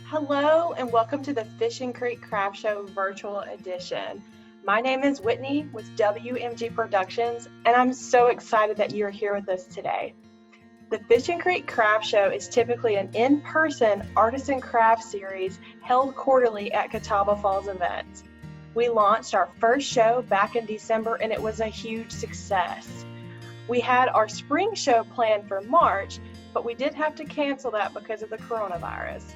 Hello and welcome to the Fishing Creek Craft Show Virtual Edition. My name is Whitney with WMG Productions, and I'm so excited that you're here with us today. The Fishing Creek Craft Show is typically an in-person artisan craft series held quarterly at Catawba Falls Events. We launched our first show back in December, and it was a huge success. We had our spring show planned for March, but we did have to cancel that because of the coronavirus.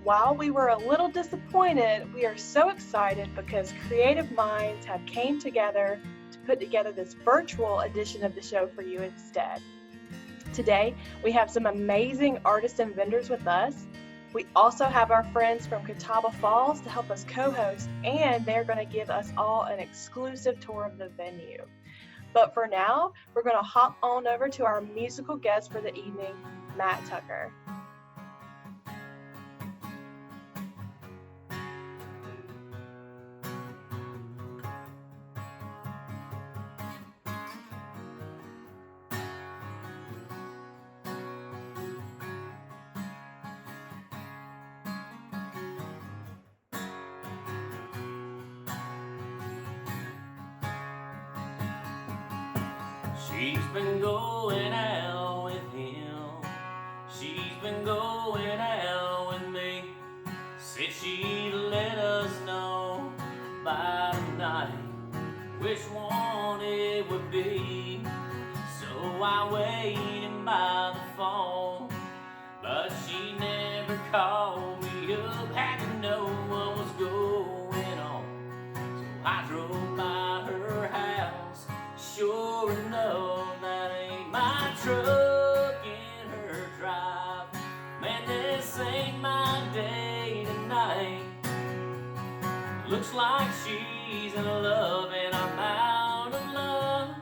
While we were a little disappointed, we are so excited because creative minds have came together to put together this virtual edition of the show for you instead. Today, we have some amazing artists and vendors with us. We also have our friends from Catawba Falls to help us co-host, and they're going to give us all an exclusive tour of the venue. But for now, we're going to hop on over to our musical guest for the evening, Matt Tucker. She's been going out with him. She's been going out with me. Said she'd let us know by tonight which one it would be. So I waited by the phone, but she never called me up. Had to know what was going on, so I drove by her house. Sure enough, that ain't my truck in her drive. Man, this ain't my day tonight. Looks like she's in love and I'm out of love.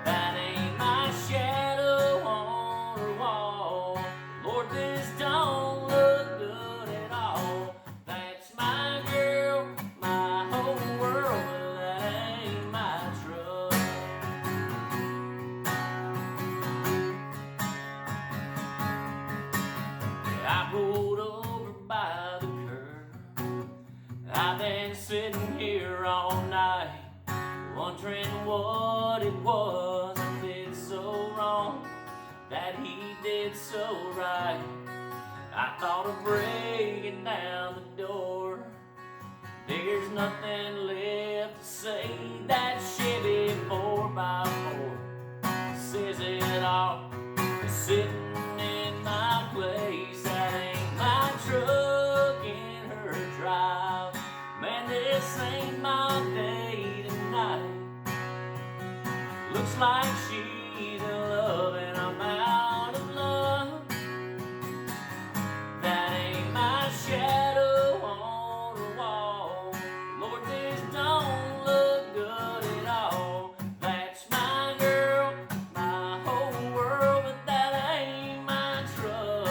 That ain't my shadow on her wall. Lord, this don't look good at all. That's my girl, my whole world. I pulled over by the curb. I've been sitting here all night, wondering what it was I did so wrong, that he did so right. I thought of breaking down the door. There's nothing left to say. That Chevy 4x4 says it all. Sitting in my place, that ain't my truck in her drive. Man, this ain't my day tonight. Looks like she's in love and I'm out of love. That ain't my shadow on the wall. Lord, this don't look good at all. That's my girl, my whole world, but that ain't my truck.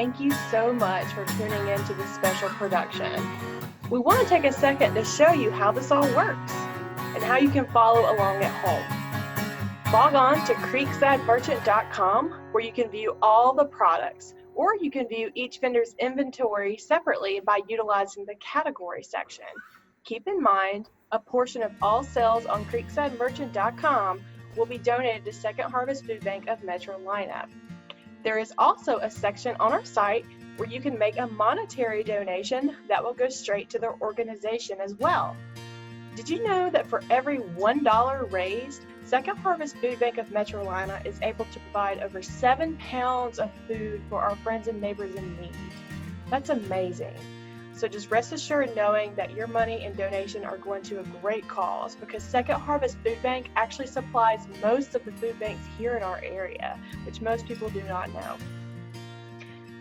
thank you so much for tuning in to this special production. We want to take a second to show you how this all works and how you can follow along at home. Log on to creeksidemerchant.com where you can view all the products, or you can view each vendor's inventory separately by utilizing the category section. Keep in mind, a portion of all sales on creeksidemerchant.com will be donated to Second Harvest Food Bank of Metrolina. There is also a section on our site where you can make a monetary donation that will go straight to their organization as well. Did you know that for every $1 raised, Second Harvest Food Bank of Metrolina is able to provide over 7 pounds of food for our friends and neighbors in need? That's amazing. So just rest assured knowing that your money and donation are going to a great cause, because Second Harvest Food Bank actually supplies most of the food banks here in our area, which most people do not know.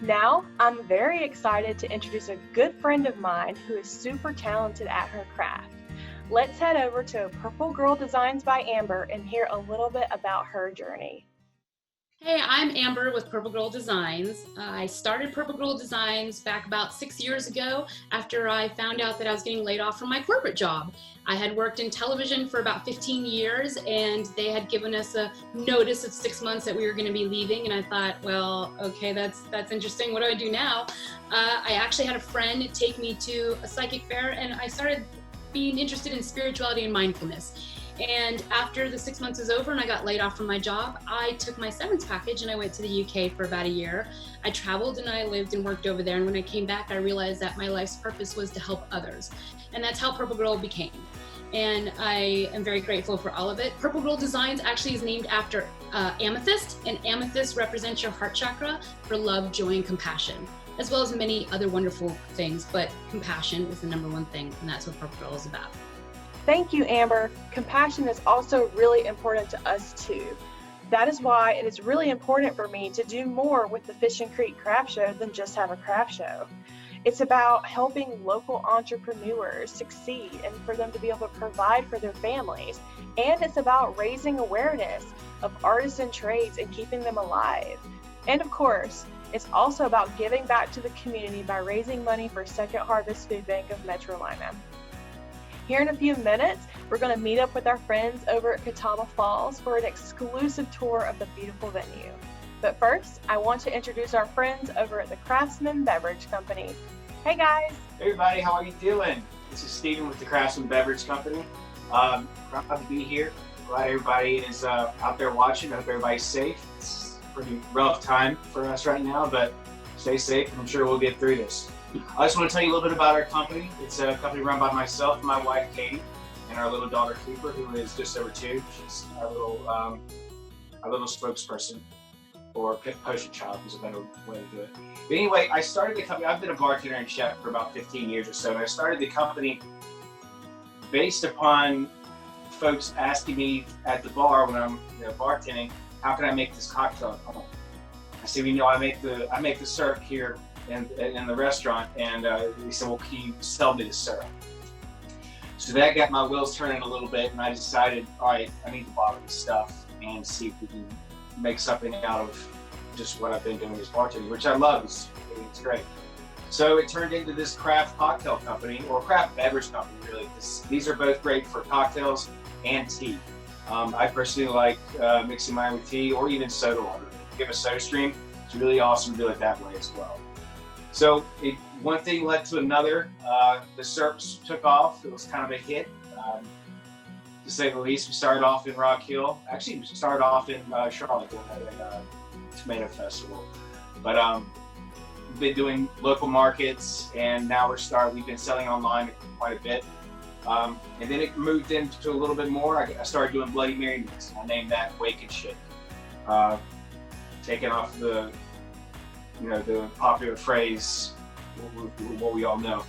Now, I'm very excited to introduce a good friend of mine who is super talented at her craft. Let's head over to Purple Girl Designs by Amber and hear a little bit about her journey. Hey, I'm Amber with Purple Girl Designs. I started Purple Girl Designs back about 6 years ago after I found out that I was getting laid off from my corporate job. I had worked in television for about 15 years and they had given us a notice of 6 months that we were going to be leaving, and I thought, well, okay, that's interesting. What do I do now? I actually had a friend take me to a psychic fair and I started being interested in spirituality and mindfulness. And after the 6 months was over and I got laid off from my job, I took my severance package and I went to the UK for about a year. I traveled and I lived and worked over there. And when I came back, I realized that my life's purpose was to help others. And that's how Purple Girl became. And I am very grateful for all of it. Purple Girl Designs actually is named after amethyst, and amethyst represents your heart chakra for love, joy, and compassion, as well as many other wonderful things. But compassion is the number one thing, and that's what Purple Girl is about. Thank you, Amber. Compassion is also really important to us too. That is why it is really important for me to do more with the Fishing Creek Craft Show than just have a craft show. It's about helping local entrepreneurs succeed and for them to be able to provide for their families. And it's about raising awareness of artisan trades and keeping them alive. And of course, it's also about giving back to the community by raising money for Second Harvest Food Bank of Metrolina. Here in a few minutes, we're going to meet up with our friends over at Catawba Falls for an exclusive tour of the beautiful venue. But first, I want to introduce our friends over at the Craftsman Beverage Company. Hey guys! Hey everybody, how are you doing? This is Steven with the Craftsman Beverage Company. Proud to be here. Glad everybody is out there watching. I hope everybody's safe. It's a pretty rough time for us right now, but stay safe. I'm sure we'll get through this. I just want to tell you a little bit about our company. It's a company run by myself and my wife, Katie, and our little daughter, Cooper, who is just over 2. She's our little spokesperson, or poster child is a better way to do it. But anyway, I started the company. I've been a bartender and chef for about 15 years or so, and I started the company based upon folks asking me at the bar when I'm bartending, how can I make this cocktail at home? I said, I make the syrup here in the restaurant, and they said, well, can you sell me the syrup? So that got my wheels turning a little bit, and I decided, all right, I need to bottle this stuff and see if we can make something out of just what I've been doing as bartending, which I love. It's great. So it turned into this craft cocktail company, or craft beverage company, really. These are both great for cocktails and tea. I personally like mixing mine with tea or even soda water. If you have a soda stream, it's really awesome to do it that way as well. So one thing led to another. The syrups took off. It was kind of a hit, to say the least. We started off in Rock Hill. Actually, we started off in Charlotte at a tomato festival. But we've been doing local markets, and now we've been selling online quite a bit. And then it moved into a little bit more. I started doing Bloody Mary mix. I named that Wake and Shake. Taking off the popular phrase, what we all know,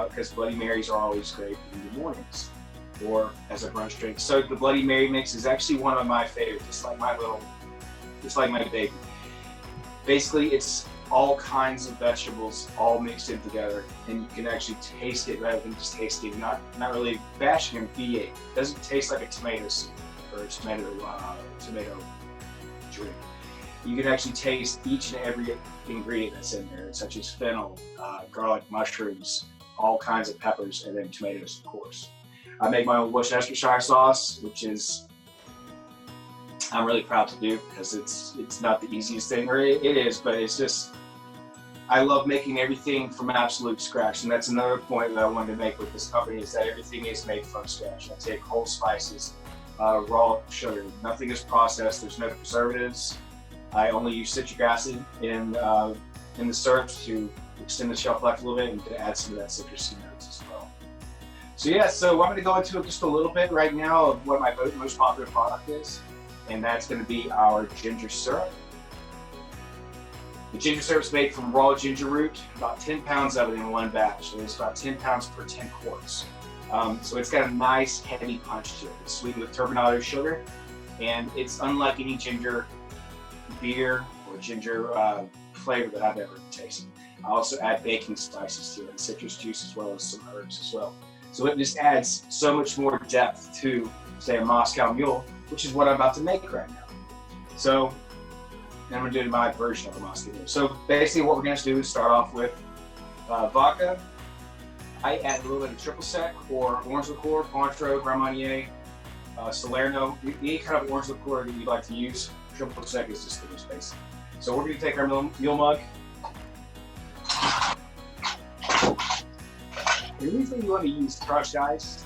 because Bloody Marys are always great in the mornings or as a brunch drink. So the Bloody Mary mix is actually one of my favorites, just like my baby. Basically, it's all kinds of vegetables all mixed in together, and you can actually taste it rather than just tasting, not really bashing and V8. It doesn't taste like a tomato soup or a tomato drink. you can actually taste each and every ingredient that's in there, such as fennel, garlic, mushrooms, all kinds of peppers, and then tomatoes, of course. I make my own Worcestershire sauce, which is I'm really proud to do because it's not the easiest thing, or it is, but it's just, I love making everything from absolute scratch. And that's another point that I wanted to make with this company, is that everything is made from scratch. I take whole spices, raw sugar, nothing is processed, there's no preservatives. I only use citric acid in the syrups to extend the shelf life a little bit and to add some of that citrusy notes as well. So yeah, so I'm gonna go into it just a little bit right now of what my most popular product is. And that's going to be our ginger syrup. The ginger syrup is made from raw ginger root, about 10 pounds of it in one batch. So it's about 10 pounds per 10 quarts. So it's got a nice heavy punch to it. It's sweetened with turbinado sugar, and it's unlike any ginger beer or ginger flavor that I've ever tasted. I also add baking spices to it, and citrus juice, as well as some herbs as well. So it just adds so much more depth to, say, a Moscow Mule, which is what I'm about to make right now. So, and I'm gonna do my version of a Moscow Mule. So basically what we're gonna do is start off with vodka. I add a little bit of triple sec or orange liqueur, Cointreau, Grand Marnier, Salerno, any kind of orange liqueur that you'd like to use. Triple sec is just the most basic. So we're gonna take our mule mug. And usually you want to use crushed ice.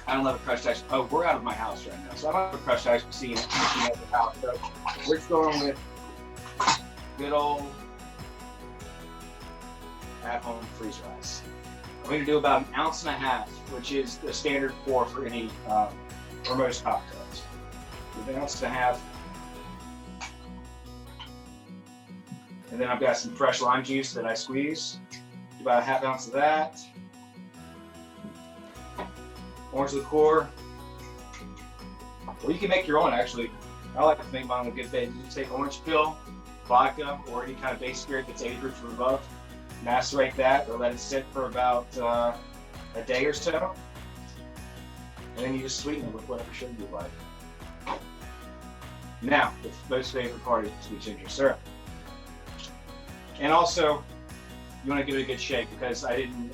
I don't have a crushed ice. Oh, we're out of my house right now, so I don't have a crushed ice machine at the house. So we're just going with good old at-home freezer ice. I'm going to do about 1.5 ounces, which is the standard pour for any or most cocktails. With 1.5 ounces. And then I've got some fresh lime juice that I squeeze. About 1/2 ounce of that. Orange liqueur. Or you can make your own, actually. I like to make mine with good bait. You take orange peel, vodka, or any kind of base spirit that's 80 proof or above. Macerate that or let it sit for about a day or so. And then you just sweeten it with whatever sugar you like. Now, the most favorite part is the ginger syrup. And also, you want to give it a good shake, because I didn't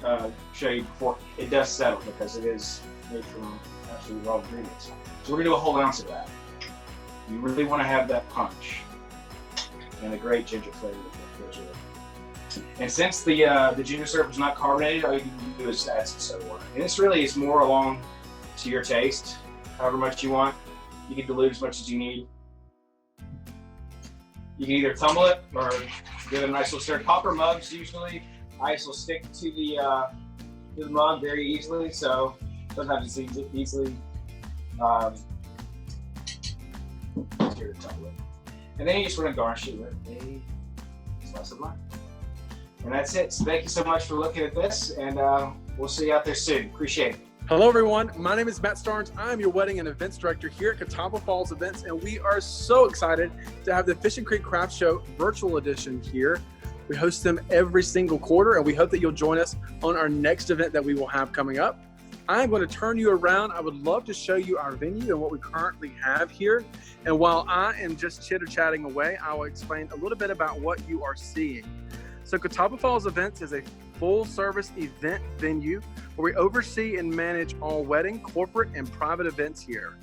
show you before. It does settle because it is made from absolutely raw ingredients. So we're going to do a whole ounce of that. You really want to have that punch and the great ginger flavor that goes with it. And since the ginger syrup is not carbonated, all you can do is add some soda water. And this really is more along to your taste, however much you want. You can dilute as much as you need. You can either tumble it or give it a nice little stir. Copper mugs, usually ice will stick to the mug very easily, so sometimes it's easily easier to tumble it. And then you just want to garnish it with a slice of lime. And that's it. So thank you so much for looking at this, and we'll see you out there soon. Appreciate it. Hello, everyone. My name is Matt Starnes. I'm your wedding and events director here at Catawba Falls Events, and we are so excited to have the Fishing Creek Craft Show virtual edition here. We host them every single quarter, and we hope that you'll join us on our next event that we will have coming up. I'm going to turn you around. I would love to show you our venue and what we currently have here. And while I am just chitter-chatting away, I will explain a little bit about what you are seeing. So Catawba Falls Events is a full-service event venue where we oversee and manage all wedding, corporate, and private events here.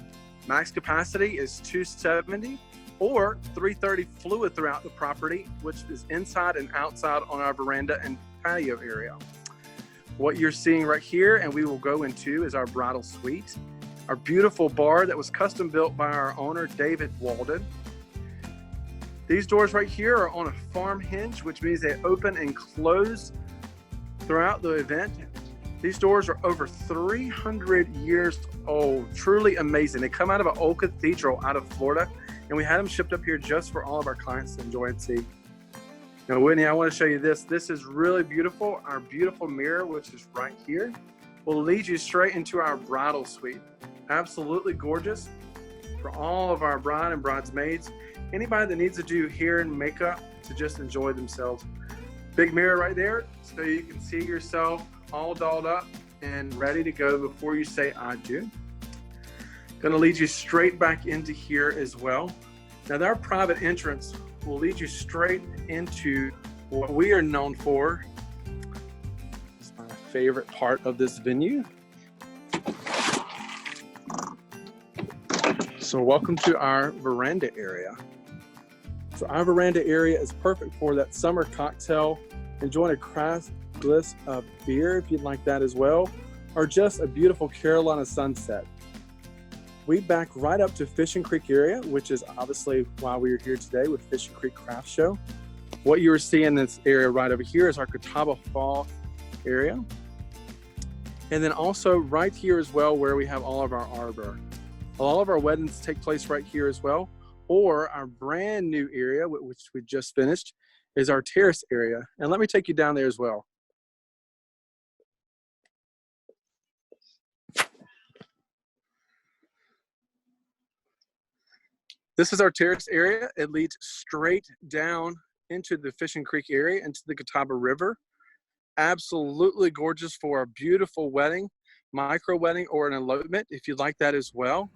Max capacity is 270 or 330 fluid throughout the property, which is inside and outside on our veranda and patio area. What you're seeing right here, and we will go into, is our bridal suite, our beautiful bar that was custom built by our owner, David Walden. These doors right here are on a farm hinge, which means they open and close throughout the event. These doors are over 300 years old, truly amazing. They come out of an old cathedral out of Florida, and we had them shipped up here just for all of our clients to enjoy and see. Now, Whitney, I want to show you this. This is really beautiful. Our beautiful mirror, which is right here, will lead you straight into our bridal suite. Absolutely gorgeous for all of our bride and bridesmaids. Anybody that needs to do hair and makeup to just enjoy themselves. Big mirror right there, so you can see yourself all dolled up and ready to go before you say I do. Gonna lead you straight back into here as well. Now, our private entrance will lead you straight into what we are known for. It's my favorite part of this venue. So welcome to our veranda area. So our veranda area is perfect for that summer cocktail, enjoying a craft glass of beer if you'd like that as well, or just a beautiful Carolina sunset. We back right up to Fishing Creek area, which is obviously why we are here today with Fishing Creek Craft Show. What you are seeing in this area right over here is our Catawba Falls area. And then also right here as well where we have all of our arbor. All of our weddings take place right here as well, or our brand new area, which we just finished, is our terrace area. And let me take you down there as well. This is our terrace area. It leads straight down into the Fishing Creek area, into the Catawba River. Absolutely gorgeous for a beautiful wedding, micro wedding, or an elopement, if you'd like that as well.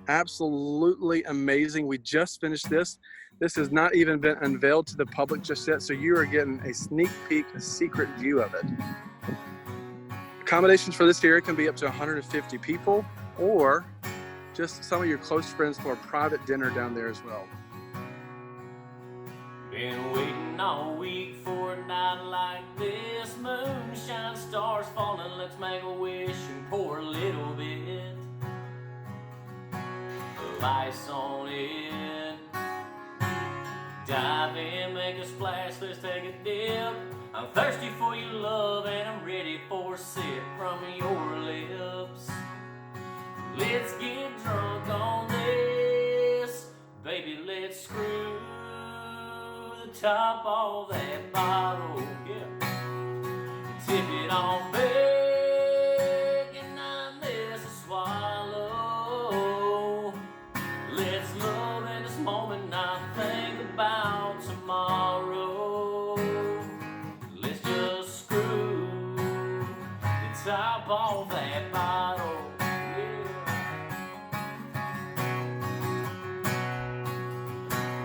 Absolutely amazing. We just finished this. This has not even been unveiled to the public just yet, so you are getting a sneak peek, a secret view of it. Accommodations for this area can be up to 150 people, or just some of your close friends for a private dinner down there as well. Been waiting all week for a night like this. Moonshine, stars falling, let's make a wish and pour a little bit of ice on it. Dive in, make a splash, let's take a dip. I'm thirsty for your love and I'm ready for a sip from your lips. Let's get drunk on this, baby, let's screw the top off that bottle, yeah. Tip it on big and not miss a swallow. Let's love in this moment, not think about tomorrow. Let's just screw the top off that bottle.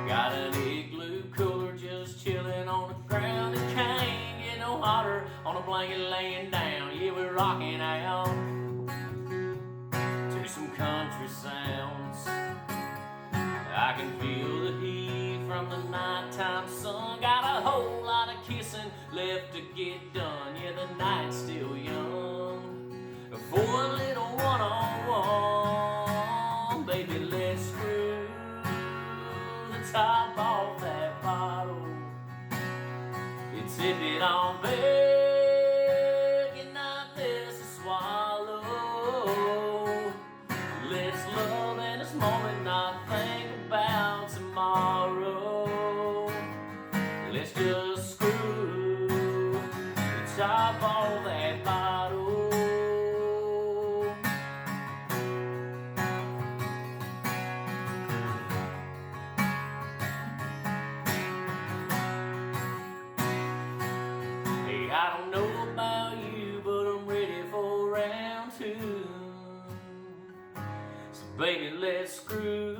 Got an igloo cooler just chilling on the ground. It can't get no hotter on a blanket laying down. Yeah, we're rocking out to some country sounds. I can feel the heat from the nighttime sun. Got a whole lot of kissing left to get done. Yeah, the night's still young for a little one-on-one. Baby, let's screw top off that bottle. You tip it on big and not miss a swallow. Let's love in this moment, not think about tomorrow. Let's just screw the top off that bottle. I don't know about you, but I'm ready for round two. So baby, let's screw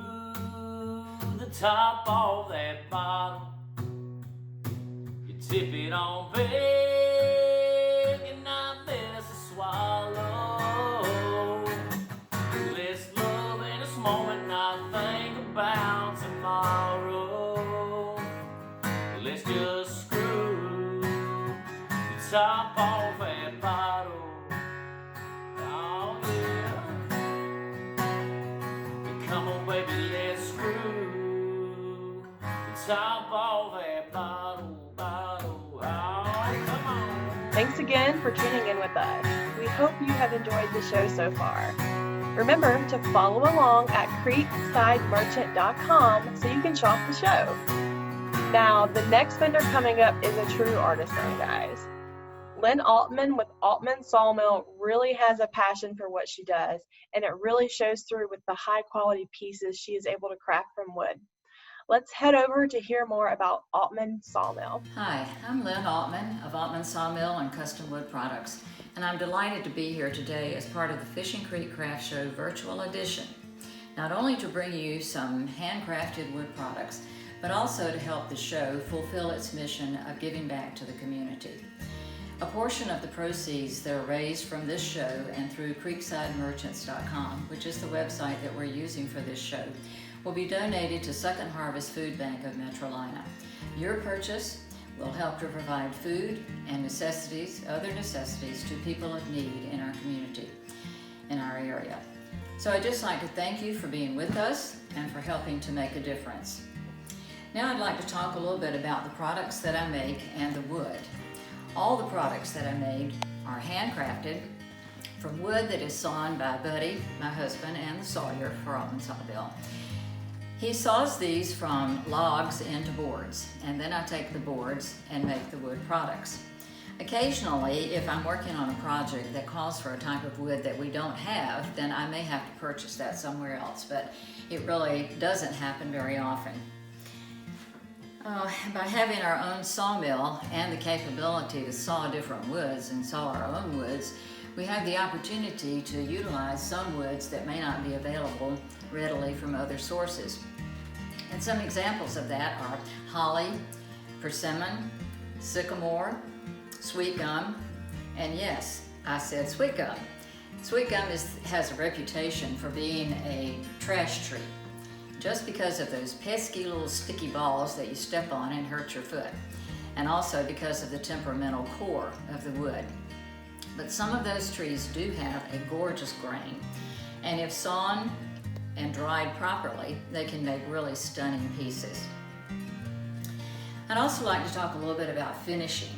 the top off that bottle. You tip it on big and not miss a swallow. Let's love in this moment, not think about tomorrow. Let's just top off that bottle. Oh yeah. Come on baby, let's screw the top off that bottle. Oh, come on. Thanks again for tuning in with us. We hope you have enjoyed the show so far. Remember to follow along at creeksidemerchant.com so you can shop the show. Now, the next vendor coming up is a true artisan, guys. Lynn Aultman with Aultman Sawmill really has a passion for what she does, and it really shows through with the high quality pieces she is able to craft from wood. Let's head over to hear more about Aultman Sawmill. Hi, I'm Lynn Aultman of Aultman Sawmill and Custom Wood Products, and I'm delighted to be here today as part of the Fishing Creek Craft Show Virtual Edition. Not only to bring you some handcrafted wood products, but also to help the show fulfill its mission of giving back to the community. A portion of the proceeds that are raised from this show and through creeksidemerchants.com, which is the website that we're using for this show, will be donated to Second Harvest Food Bank of Metrolina. Your purchase will help to provide food and other necessities to people of need in our community, in our area. So I'd just like to thank you for being with us and for helping to make a difference. Now I'd like to talk a little bit about the products that I make and the wood. All the products that I made are handcrafted from wood that is sawn by Buddy, my husband, and the sawyer for Aultman Sawmill. He saws these from logs into boards, and then I take the boards and make the wood products. Occasionally, if I'm working on a project that calls for a type of wood that we don't have, then I may have to purchase that somewhere else, but it really doesn't happen very often. By having our own sawmill and the capability to saw different woods and saw our own woods, we have the opportunity to utilize some woods that may not be available readily from other sources. And some examples of that are holly, persimmon, sycamore, sweet gum, and yes, I said sweet gum. Sweet gum has a reputation for being a trash tree, just because of those pesky little sticky balls that you step on and hurt your foot, and also because of the temperamental core of the wood. But some of those trees do have a gorgeous grain, and if sawn and dried properly, they can make really stunning pieces. I'd also like to talk a little bit about finishing.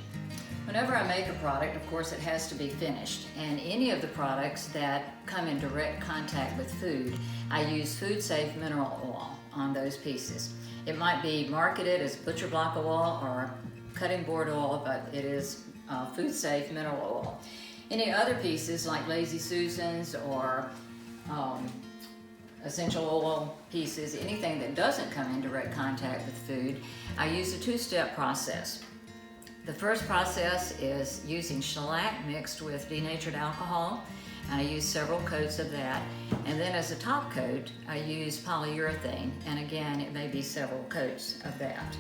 Whenever I make a product, of course, it has to be finished, and any of the products that come in direct contact with food, I use food-safe mineral oil on those pieces. It might be marketed as butcher block oil or cutting board oil, but it is food-safe mineral oil. Any other pieces like Lazy Susans or essential oil pieces, anything that doesn't come in direct contact with food, I use a two-step process. The first process is using shellac mixed with denatured alcohol, and I use several coats of that. And then as a top coat, I use polyurethane, and again, it may be several coats of that.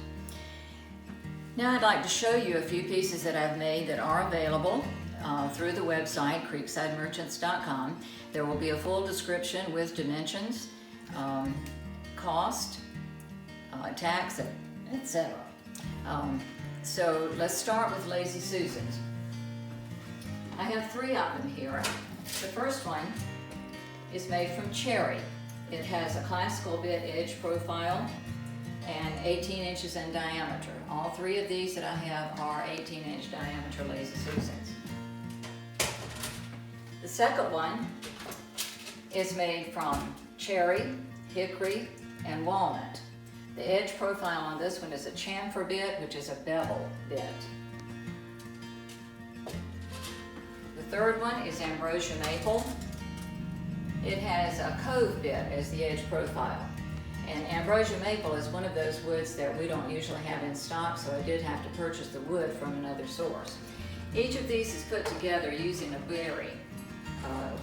Now I'd like to show you a few pieces that I've made that are available through the website, creeksidemerchants.com. There will be a full description with dimensions, cost, tax, etc. So let's start with Lazy Susans. I have 3 of them here. The first one is made from cherry. It has a classical bit edge profile and 18 inches in diameter. All 3 of these that I have are 18-inch diameter Lazy Susans. The second one is made from cherry, hickory, and walnut. The edge profile on this one is a chamfer bit, which is a bevel bit. The third one is ambrosia maple. It has a cove bit as the edge profile. And ambrosia maple is one of those woods that we don't usually have in stock, so I did have to purchase the wood from another source. Each of these is put together using a berry,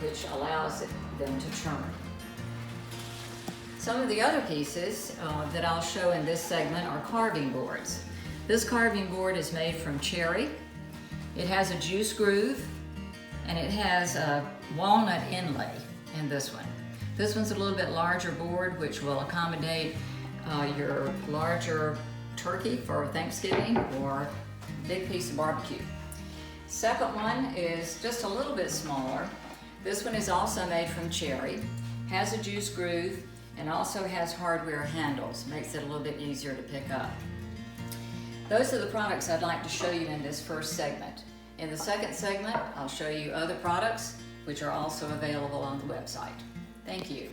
which allows them to churn. Some of the other pieces that I'll show in this segment are carving boards. This carving board is made from cherry. It has a juice groove, and it has a walnut inlay in this one. This one's a little bit larger board, which will accommodate your larger turkey for Thanksgiving or big piece of barbecue. Second one is just a little bit smaller. This one is also made from cherry, has a juice groove, and also has hardware handles, makes it a little bit easier to pick up. Those are the products I'd like to show you in this first segment. In the second segment, I'll show you other products which are also available on the website. Thank you.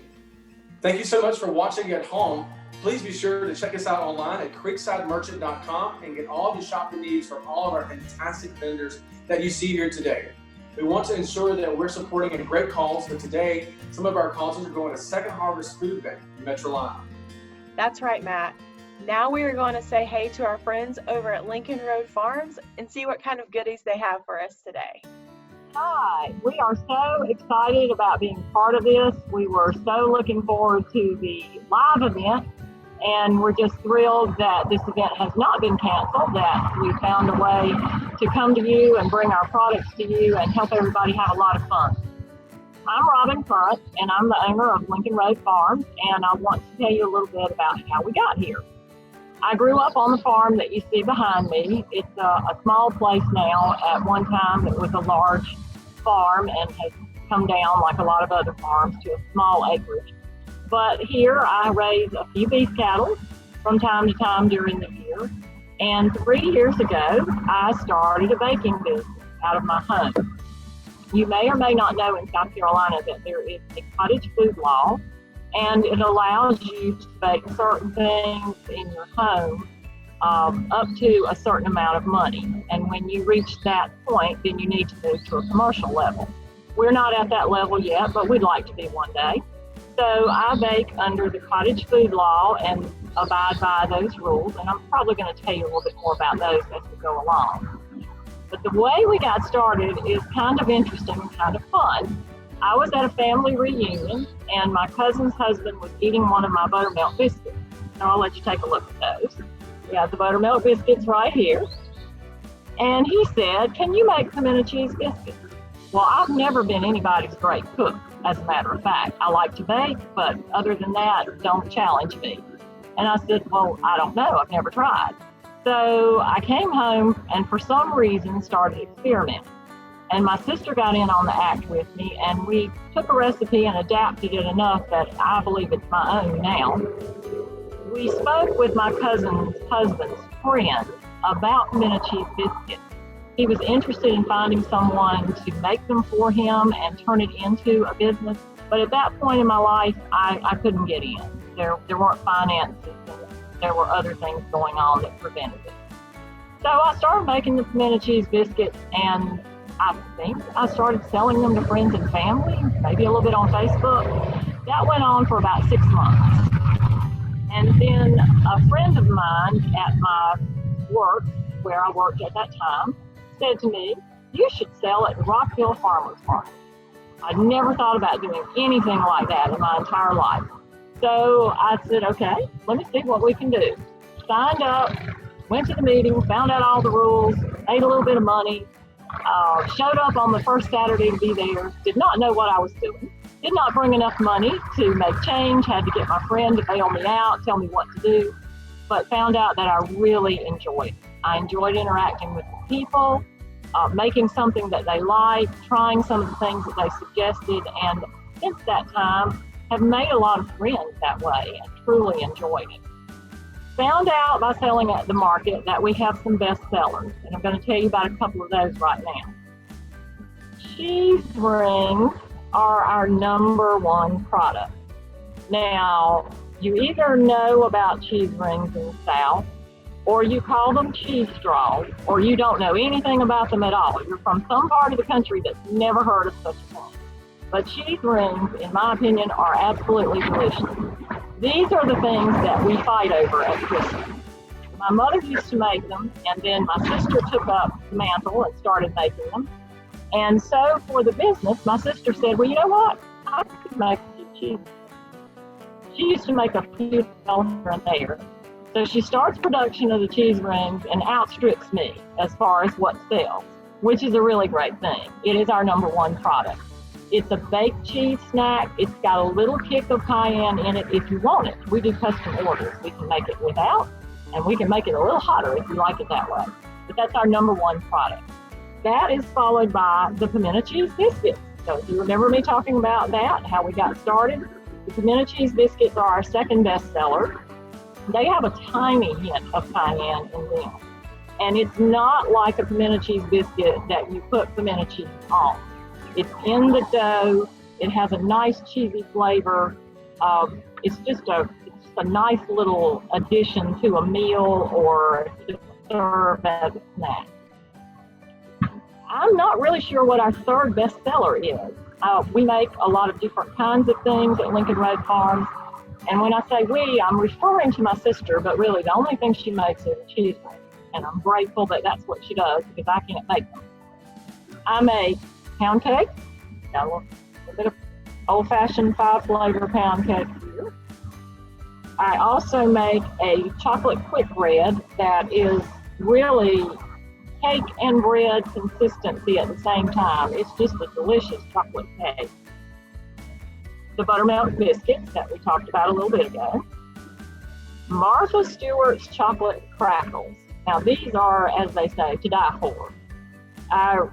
Thank you so much for watching at home. Please be sure to check us out online at creeksidemerchant.com and get all of your shopping needs from all of our fantastic vendors that you see here today. We want to ensure that we're supporting a great cause, but today, some of our causes are going to Second Harvest Food Bank in Metrolina. That's right, Matt. Now we are going to say hey to our friends over at Lincoln Road Farms and see what kind of goodies they have for us today. Hi, we are so excited about being part of this. We were so looking forward to the live event And we're just thrilled that this event has not been canceled, that we found a way to come to you and bring our products to you and help everybody have a lot of fun. I'm Robin Currant, and I'm the owner of Lincoln Road Farms, and I want to tell you a little bit about how we got here. I grew up on the farm that you see behind me. It's a small place now. At one time, it was a large farm and has come down, like a lot of other farms, to a small acreage. But here I raise a few beef cattle from time to time during the year. And 3 years ago, I started a baking business out of my home. You may or may not know in South Carolina that there is a cottage food law, and it allows you to bake certain things in your home up to a certain amount of money. And when you reach that point, then you need to move to a commercial level. We're not at that level yet, but we'd like to be one day. So I bake under the cottage food law and abide by those rules, and I'm probably going to tell you a little bit more about those as we go along. But the way we got started is kind of interesting and kind of fun. I was at a family reunion, and my cousin's husband was eating one of my buttermilk biscuits. So I'll let you take a look at those. We have the buttermilk biscuits right here. And he said, "Can you make pimento cheese biscuits?" Well, I've never been anybody's great cook, as a matter of fact. I like to bake, but other than that, don't challenge me. And I said, "Well, I don't know. I've never tried." So I came home and for some reason started experimenting. And my sister got in on the act with me, and we took a recipe and adapted it enough that I believe it's my own now. We spoke with my cousin's husband's friend about pimento cheese biscuits. He was interested in finding someone to make them for him and turn it into a business. But at that point in my life, I couldn't get in. There weren't finances. There were other things going on that prevented it. So I started making the pimento cheese biscuits, and I think I started selling them to friends and family, maybe a little bit on Facebook. That went on for about 6 months. And then a friend of mine at my work, where I worked at that time, said to me, "You should sell at the Rockville Farmers Market." I'd never thought about doing anything like that in my entire life. So I said, "Okay, let me see what we can do." Signed up, went to the meeting, found out all the rules, made a little bit of money, showed up on the first Saturday to be there, did not know what I was doing, did not bring enough money to make change, had to get my friend to bail me out, tell me what to do, but found out that I really enjoyed it. I enjoyed interacting with the people, making something that they liked, trying some of the things that they suggested, and since that time have made a lot of friends that way and truly enjoyed it. Found out by selling at the market that we have some best sellers, and I'm going to tell you about a couple of those right now. Cheese rings are our #1 product. Now, you either know about cheese rings in the South, or you call them cheese straws, or you don't know anything about them at all. You're from some part of the country that's never heard of such a thing. But cheese rings, in my opinion, are absolutely delicious. These are the things that we fight over at Christmas. My mother used to make them, and then my sister took up the mantle and started making them. And so for the business, my sister said, "Well, you know what? I could make cheese." She used to make a few here and there. So she starts production of the cheese rings and outstrips me as far as what sells, which is a really great thing. It is our #1 product. It's a baked cheese snack. It's got a little kick of cayenne in it if you want it. We do custom orders. We can make it without, and we can make it a little hotter if you like it that way. But that's our #1 product. That is followed by the pimento cheese biscuits. So if you remember me talking about that, how we got started, the pimento cheese biscuits are our second best seller. They have a tiny hint of cayenne in them. And it's not like a pimento cheese biscuit that you put pimento cheese on. It's in the dough. It has a nice cheesy flavor. It's just a nice little addition to a meal or to serve as a snack. I'm not really sure what our third bestseller is. We make a lot of different kinds of things at Lincoln Road Farms. And when I say we, I'm referring to my sister, but really the only thing she makes is cheese rings. And I'm grateful that that's what she does because I can't make them. I make pound cake. Got a little bit of old-fashioned 5-flavor pound cake here. I also make a chocolate quick bread that is really cake and bread consistency at the same time. It's just a delicious chocolate cake. The buttermilk biscuits that we talked about a little bit ago. Martha Stewart's chocolate crackles. Now these are, as they say, to die for.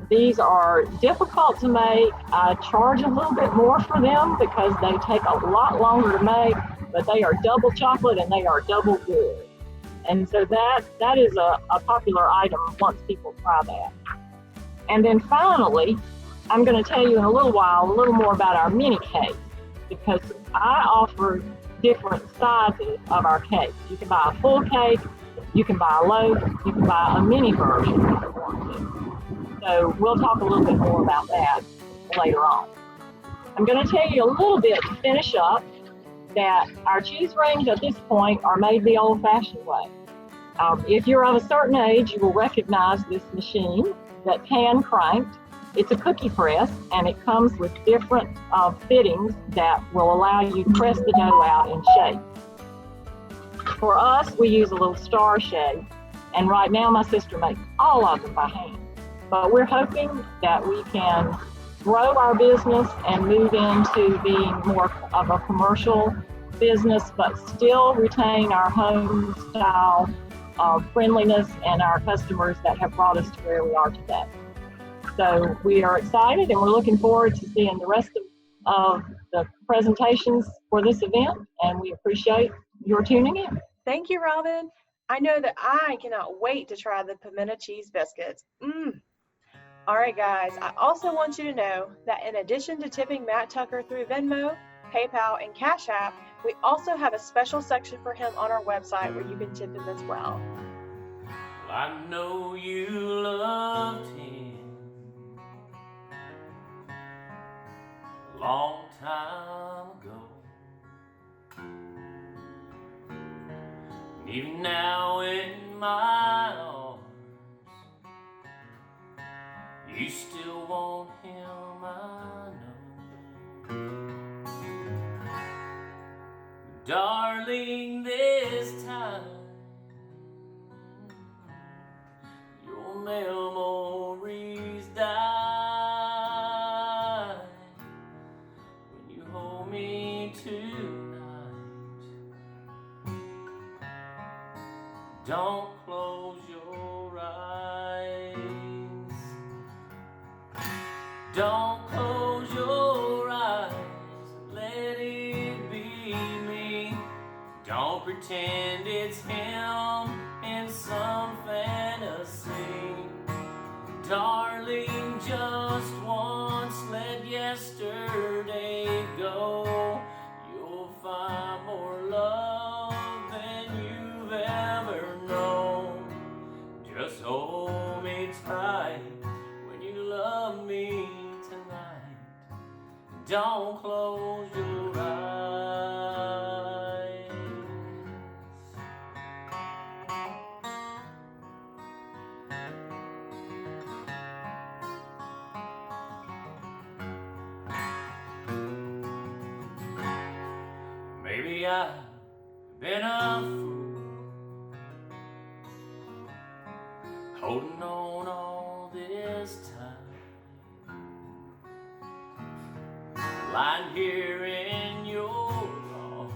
These are difficult to make. I charge a little bit more for them because they take a lot longer to make, but they are double chocolate and they are double good. And so that is a popular item once people try that. And then finally, I'm going to tell you in a little while a little more about our mini cakes, because I offer different sizes of our cakes. You can buy a full cake, you can buy a loaf, you can buy a mini version if you want to. So we'll talk a little bit more about that later on. I'm going to tell you a little bit to finish up that our cheese rings at this point are made the old-fashioned way. If you're of a certain age, you will recognize this machine that's hand cranked. It's a cookie press, and it comes with different fittings that will allow you to press the dough out in shape. For us, we use a little star shape, and right now my sister makes all of them by hand. But we're hoping that we can grow our business and move into being more of a commercial business, but still retain our home style friendliness and our customers that have brought us to where we are today. So we are excited and we're looking forward to seeing the rest of the presentations for this event, and we appreciate your tuning in. Thank you, Robin. I know that I cannot wait to try the pimento cheese biscuits. All right, guys, I also want you to know that in addition to tipping Matt Tucker through Venmo, PayPal, and Cash App, we also have a special section for him on our website where you can tip him as well. I know you loved him a long time ago. And even now in my arms, you still want him, I know. Darling, this time your memories die when you hold me tonight. Don't close your eyes. Don't close your eyes. Let it be me. Don't pretend it's him in some fantasy. Darling, just once let yesterday go. You'll find more love than you've ever known. Just hold me tight when you love me tonight. Don't close your eyes. Maybe I've been a fool, holding on all this time, lying here in your arms,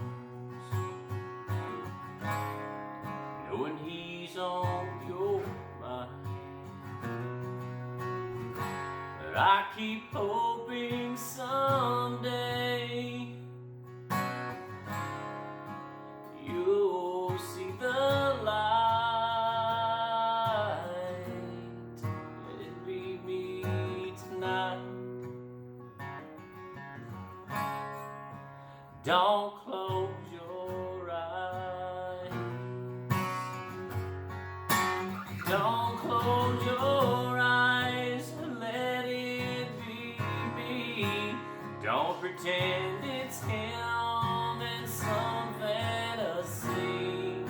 knowing he's on your mind. But I keep hoping someday you'll see the light. Let it be me tonight. Don't close your eyes. Don't close your eyes. Let it be me. Don't pretend it's him in some fantasy.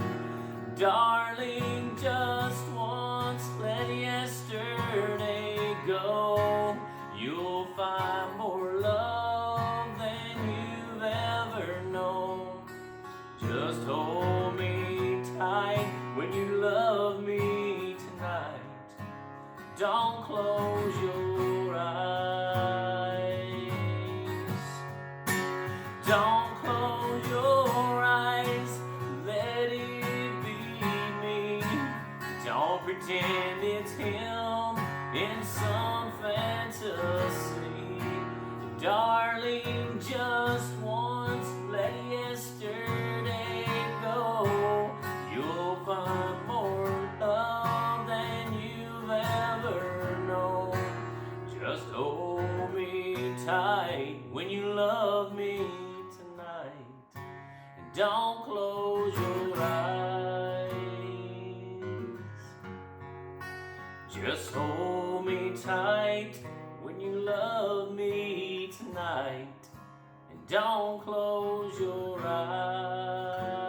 Darling, just once let yesterday go. You'll find more love than you've ever known. Just hold Don't close your eyes, let it be me. Don't pretend it's him in some fantasy. Darling, just once, let yesterday go. You'll find more love than you've ever known. Just hold me tight when you love me tonight, and don't close your eyes. Just hold me tight when you love me tonight, and don't close your eyes.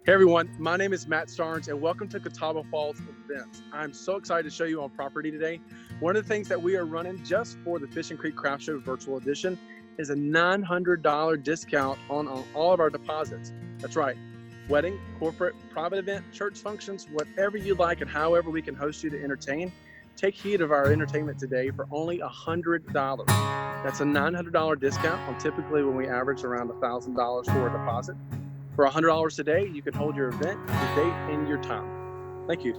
Hey everyone, my name is Matt Starnes and welcome to Catawba Falls Events. I'm so excited to show you on property today. One of the things that we are running just for the Fishing Creek Craft Show Virtual Edition is a $900 discount on all of our deposits. That's right, wedding, corporate, private event, church functions, whatever you like and however we can host you to entertain. Take heed of our entertainment today for only $100. That's a $900 discount on typically when we average around $1,000 for a deposit. For $100 today, you can hold your event, your date, and your time. Thank you.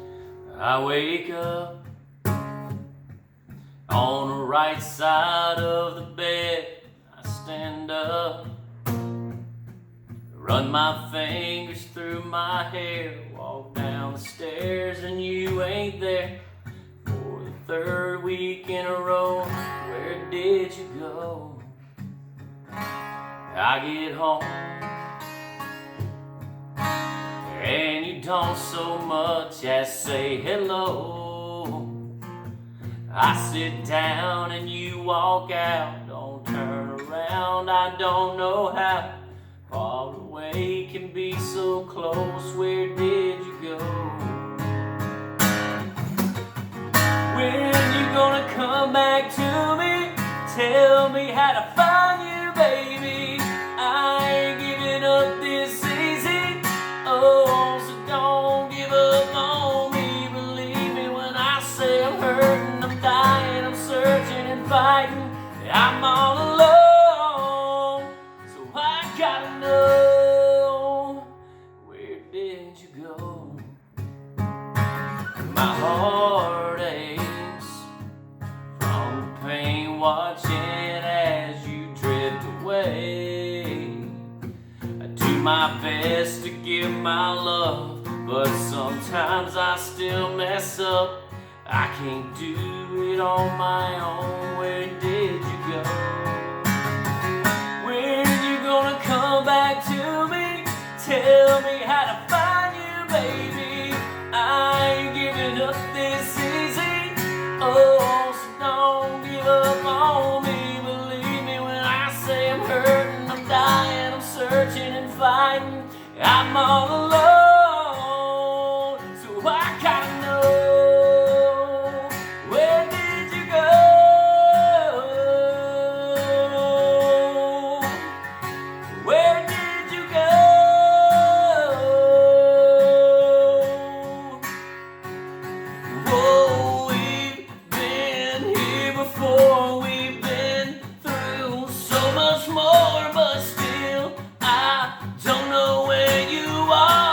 I wake up on the right side of the bed. I stand up, run my fingers through my hair, walk down the stairs and you ain't there. For the third week in a row, where did you go? I get home and you don't so much as say hello. I sit down and you walk out, don't turn around, I don't know how. Far away can be so close, where did you go? When you gonna come back to me? Tell me how to find you, baby. I ain't giving up this easy. Oh, so don't give up on me. Believe me when I say I'm hurting, I'm dying, I'm searching and fighting. I'm all alone, so I gotta know, where did you go? My heart aches from the pain watching as you drift away. I do my best to give my love, but sometimes I still mess up. I can't do it on my own. Where did you go? When you gonna come back to me? Tell me how to find you, baby. I ain't giving up this easy. Oh, so don't give up on me. Believe me when I say I'm hurting, I'm dying, I'm searching and fighting. I'm all alone, so I gotta know, where did you go? Where did you go? Oh, we've been here before, we've been through so much more, but still I don't know where you are.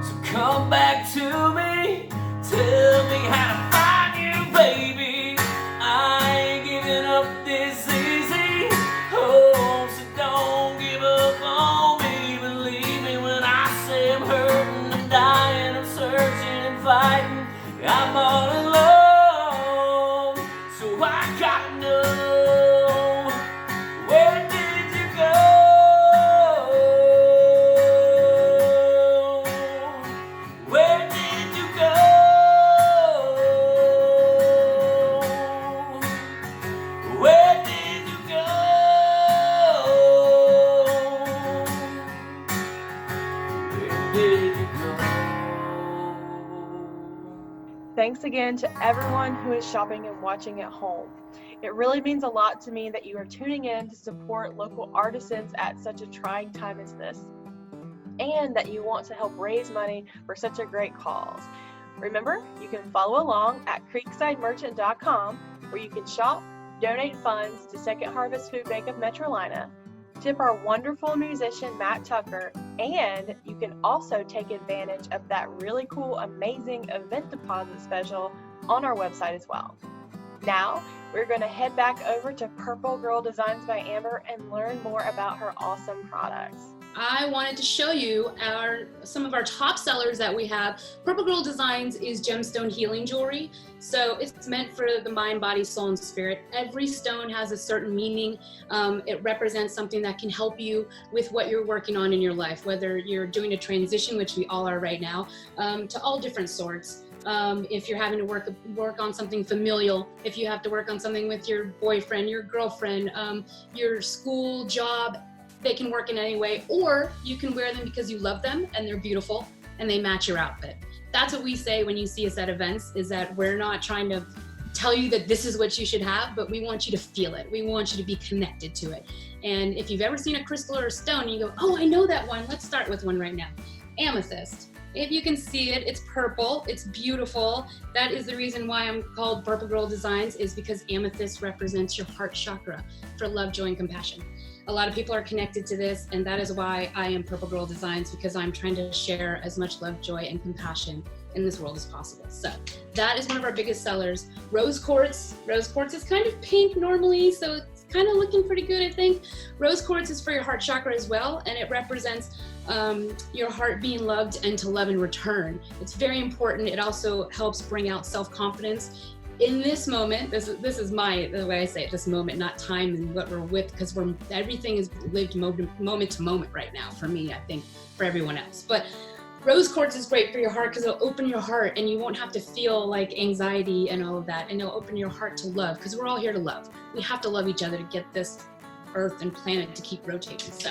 So come back to me, tell me how to find you, baby. I ain't giving up this easy. Oh, so don't give up on me. Believe me when I say I'm hurting, I'm dying, I'm searching and fighting. I'm all alone, so I gotta know, where did you go? Where did you go? Where did you go? Where did you go? Thanks again to everyone who is shopping and watching at home. It really means a lot to me that you are tuning in to support local artisans at such a trying time as this. and that you want to help raise money for such a great cause. Remember, you can follow along at creeksidemerchant.com, where you can shop, donate funds to Second Harvest Food Bank of Metrolina, tip our wonderful musician Matt Tucker, and you can also take advantage of that really cool, amazing event deposit special on our website as well. Now, we're going to head back over to Purple Girl Designs by Amber and learn more about her awesome products. I wanted to show you some of our top sellers that we have. Purple Girl Designs is gemstone healing jewelry. So it's meant for the mind, body, soul, and spirit. Every stone has a certain meaning. It represents something that can help you with what you're working on in your life, whether you're doing a transition, which we all are right now, to all different sorts. If you're having to work on something familial, if you have to work on something with your boyfriend, your girlfriend, your school, job, they can work in any way, or you can wear them because you love them and they're beautiful and they match your outfit. That's what we say when you see us at events, is that we're not trying to tell you that this is what you should have, but we want you to feel it. We want you to be connected to it. And if you've ever seen a crystal or a stone, you go, oh, I know that one. Let's start with one right now. Amethyst. If you can see it, it's purple, it's beautiful. That is the reason why I'm called Purple Girl Designs, is because amethyst represents your heart chakra for love, joy, and compassion. A lot of people are connected to this, and that is why I am Purple Girl Designs, because I'm trying to share as much love, joy, and compassion in this world as possible. So that is one of our biggest sellers. Rose quartz. Rose quartz is kind of pink normally, so it's kind of looking pretty good, I think. Rose quartz is for your heart chakra as well, and it represents your heart being loved and to love in return. It's very important. It also helps bring out self-confidence. In this moment, this is the way I say it, this moment, not time and what we're with, because everything is lived moment to moment right now for me, I think for everyone else. But rose quartz is great for your heart because it'll open your heart and you won't have to feel like anxiety and all of that, and it'll open your heart to love, because we're all here to love. We have to love each other to get this earth and planet to keep rotating. So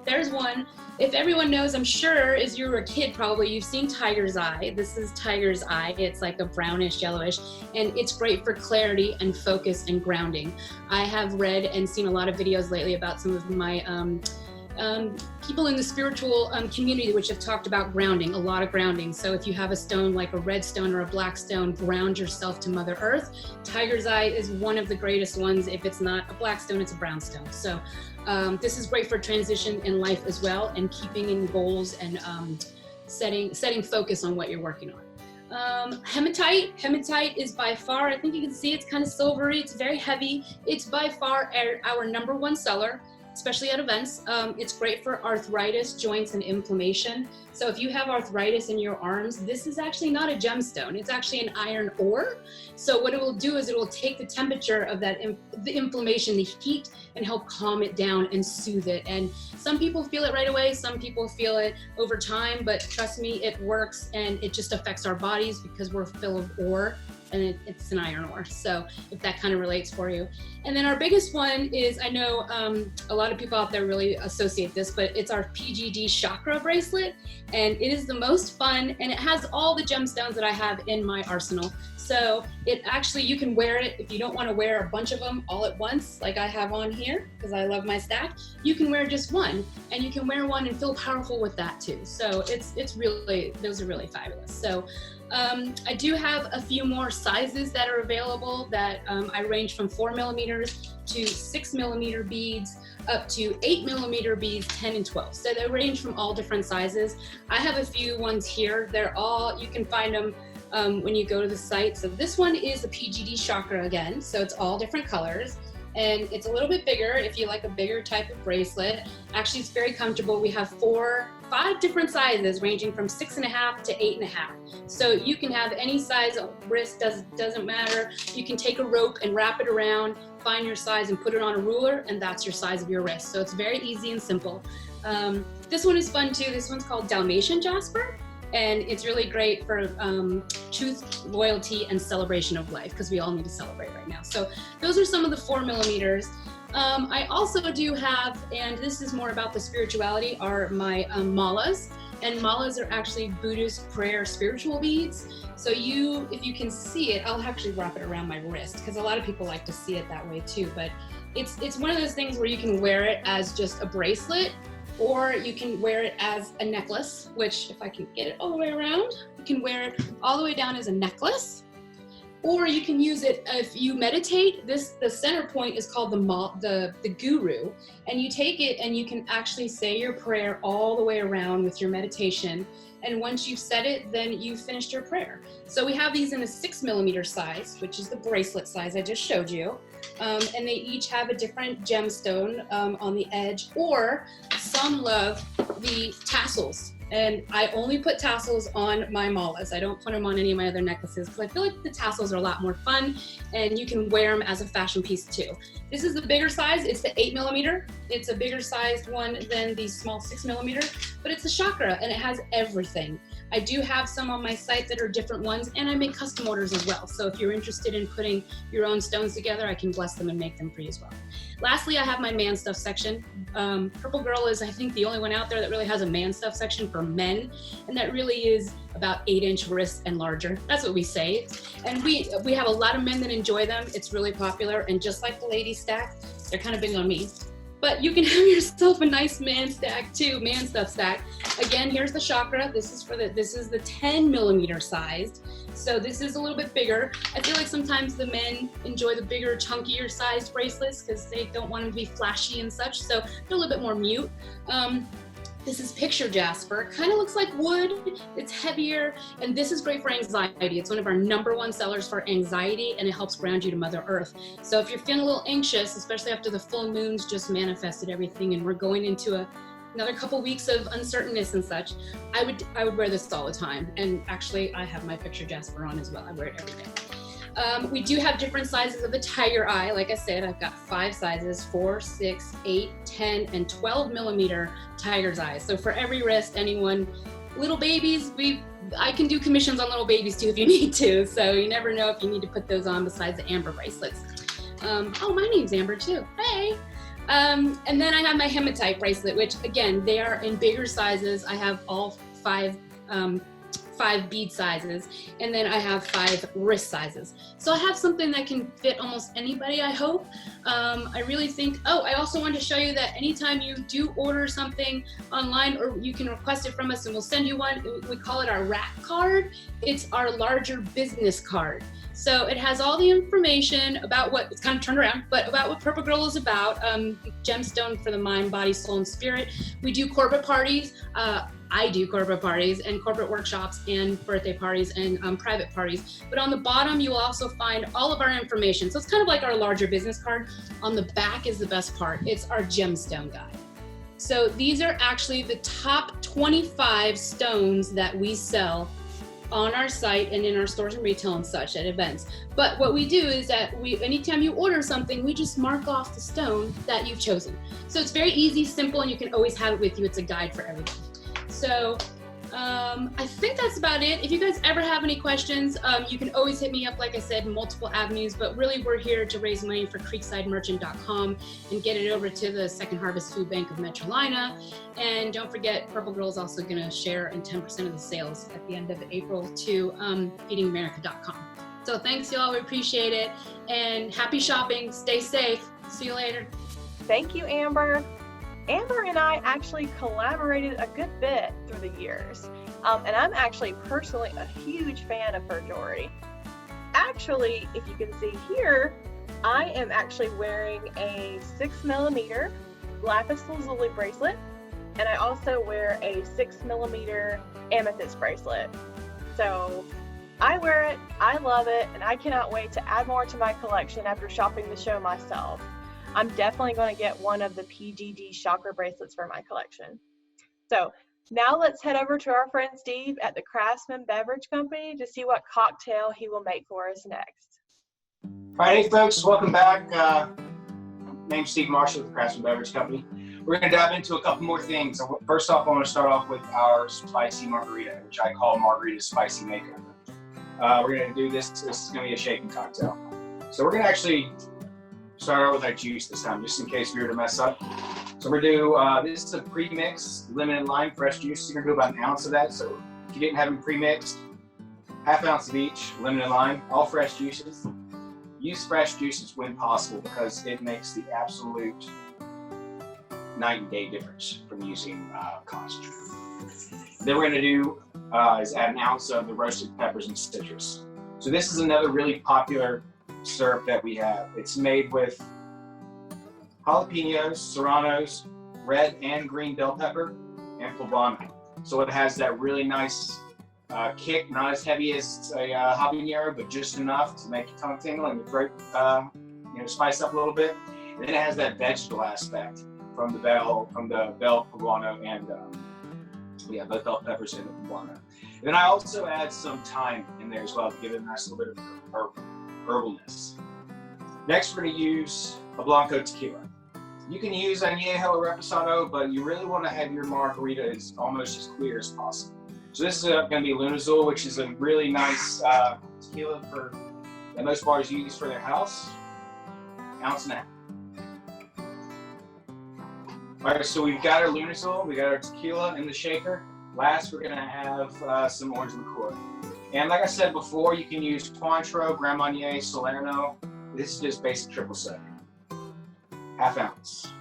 there's one. If everyone knows, I'm sure, as you were a kid probably, you've seen tiger's eye. This is tiger's eye. It's like a brownish yellowish, and it's great for clarity and focus and grounding. I have read and seen a lot of videos lately about some of my people in the spiritual community which have talked about grounding, a lot of grounding. So if you have a stone like a red stone or a black stone, ground yourself to Mother Earth. Tiger's eye is one of the greatest ones. If it's not a black stone, it's a brown stone. So this is great for transition in life as well, and keeping in goals and setting focus on what you're working on. Hematite is by far, I think you can see it's kind of silvery, it's very heavy. It's by far our number one seller, especially at events. It's great for arthritis, joints, and inflammation. So if you have arthritis in your arms, this is actually not a gemstone. It's actually an iron ore. So what it will do is it will take the temperature of that, the inflammation, the heat, and help calm it down and soothe it. And some people feel it right away, some people feel it over time, but trust me, it works, and it just affects our bodies because we're full of ore, and it's an iron ore. So if that kind of relates for you. And then our biggest one is, I know a lot of people out there really associate this, but it's our PGD chakra bracelet. And it is the most fun, and it has all the gemstones that I have in my arsenal. So it actually, you can wear it if you don't want to wear a bunch of them all at once, like I have on here, because I love my stack. You can wear just one, and you can wear one and feel powerful with that too. So it's really, those are really fabulous. So I do have a few more sizes that are available that I range from 4mm to 6mm beads up to 8mm beads, 10 and 12. So they range from all different sizes. I have a few ones here. They're all, you can find them when you go to the site. So this one is the PGD chakra again. So it's all different colors. And it's a little bit bigger if you like a bigger type of bracelet. Actually, it's very comfortable. We have 5 different sizes ranging from 6.5 to 8.5. So you can have any size wrist, doesn't matter. You can take a rope and wrap it around, find your size and put it on a ruler, and that's your size of your wrist. So it's very easy and simple. This one is fun too. This one's called Dalmatian Jasper. And it's really great for truth, loyalty, and celebration of life, because we all need to celebrate right now. So those are some of the 4mm. I also do have, and this is more about the spirituality, are my malas. And malas are actually Buddhist prayer spiritual beads. So if you can see it, I'll actually wrap it around my wrist, because a lot of people like to see it that way too. But it's one of those things where you can wear it as just a bracelet, or you can wear it as a necklace, which if I can get it all the way around, you can wear it all the way down as a necklace. Or you can use it if you meditate. The center point is called the guru, and you take it and you can actually say your prayer all the way around with your meditation. And once you've said it, then you've finished your prayer. So we have these in a 6mm size, which is the bracelet size I just showed you. And they each have a different gemstone on the edge, or some love the tassels. And I only put tassels on my malas. I don't put them on any of my other necklaces because I feel like the tassels are a lot more fun, and you can wear them as a fashion piece too. This is the bigger size. It's the 8mm. It's a bigger sized one than the small 6mm, but it's a chakra and it has everything. I do have some on my site that are different ones, and I make custom orders as well. So if you're interested in putting your own stones together, I can bless them and make them for you as well. Lastly, I have my man stuff section. Purple Girl is, I think, the only one out there that really has a man stuff section for men, and that really is about 8-inch wrists and larger. That's what we say. And we have a lot of men that enjoy them. It's really popular, and just like the ladies stack, they're kind of big on me. But you can have yourself a nice man stack too, man stuff stack. Again, here's the chakra. This is the 10mm sized. So this is a little bit bigger. I feel like sometimes the men enjoy the bigger, chunkier sized bracelets because they don't want them to be flashy and such. So they're a little bit more mute. This is picture jasper. Kind of looks like wood. It's heavier, and this is great for anxiety. It's one of our #1 sellers for anxiety, and it helps ground you to Mother Earth. So if you're feeling a little anxious, especially after the full moons just manifested everything, and we're going into another couple weeks of uncertainness and such, I would wear this all the time. And actually, I have my picture jasper on as well. I wear it every day. We do have different sizes of the tiger eye. Like I said, I've got 5 sizes: 4, 6, 8, 10, and 12mm tiger's eyes. So for every wrist, anyone, little babies, I can do commissions on little babies too if you need to. So you never know if you need to put those on besides the amber bracelets. Oh, my name's Amber too. Hey. And then I have my hematite bracelet, which again, they are in bigger sizes. I have all 5 bead sizes, and then I have 5 wrist sizes. So I have something that can fit almost anybody, I hope. I really think, I also wanted to show you that anytime you do order something online, or you can request it from us and we'll send you one. We call it our rack card. It's our larger business card. So it has all the information about it's kind of turned around, but about what Purple Girl is about, gemstone for the mind, body, soul, and spirit. We do corporate parties. I do corporate parties and corporate workshops and birthday parties and private parties. But on the bottom, you will also find all of our information. So it's kind of like our larger business card. On the back is the best part. It's our gemstone guide. So these are actually the top 25 stones that we sell on our site and in our stores and retail and such at events. But what we do is that anytime you order something, we just mark off the stone that you've chosen. So it's very easy, simple, and you can always have it with you. It's a guide for everything. So I think that's about it. If you guys ever have any questions, you can always hit me up, like I said, multiple avenues, but really we're here to raise money for creeksidemerchant.com and get it over to the Second Harvest Food Bank of Metrolina. And don't forget, Purple Girl is also gonna share in 10% of the sales at the end of April to feedingamerica.com. So thanks y'all, we appreciate it. And happy shopping, stay safe. See you later. Thank you, Amber. Amber and I actually collaborated a good bit through the years, and I'm actually personally a huge fan of her jewelry. Actually, if you can see here, I am actually wearing a 6mm lapis lazuli bracelet, and I also wear a 6mm amethyst bracelet. So I wear it, I love it, and I cannot wait to add more to my collection after shopping the show myself. I'm definitely going to get one of the PGD chakra bracelets for my collection. So now let's head over to our friend Steve at the Craftsman Beverage Company to see what cocktail he will make for us next. All right, hey folks, welcome back. Name's Steve Marshall with the Craftsman Beverage Company. We're going to dive into a couple more things. First off, I want to start off with our spicy margarita, which I call Margarita Spicy Maker. We're going to do this. This is going to be a shaken cocktail. So we're going to actually start out with our juice this time, just in case we were to mess up. So we're gonna do, this is a pre-mix lemon and lime fresh juice. You're gonna do about 1 ounce of that. So if you didn't have them pre-mixed, 1/2 ounce of each, lemon and lime, all fresh juices. Use fresh juices when possible because it makes the absolute night and day difference from using concentrate. Then we're gonna do is add an ounce of the roasted peppers and citrus. So this is another really popular syrup that we have. It's made with jalapenos, serranos, red and green bell pepper, and poblano. So it has that really nice kick, not as heavy as a habanero, but just enough to make your tongue tingle and your throat, spice up a little bit. And then it has that vegetable aspect from the bell poblano, and both bell peppers and the poblano. And then I also add some thyme in there as well to give it a nice little bit of herbalness. Next, we're going to use a Blanco tequila. You can use añejo or reposado, but you really want to have your margarita as almost as clear as possible. So this is going to be Lunazul, which is a really nice tequila that most bars use for their house. Ounce and a half. All right, so we've got our Lunazul, we got our tequila in the shaker. Last, we're going to have some orange liqueur. And like I said before, you can use Cointreau, Grand Marnier, Salerno. This is just basic triple sec. Half ounce.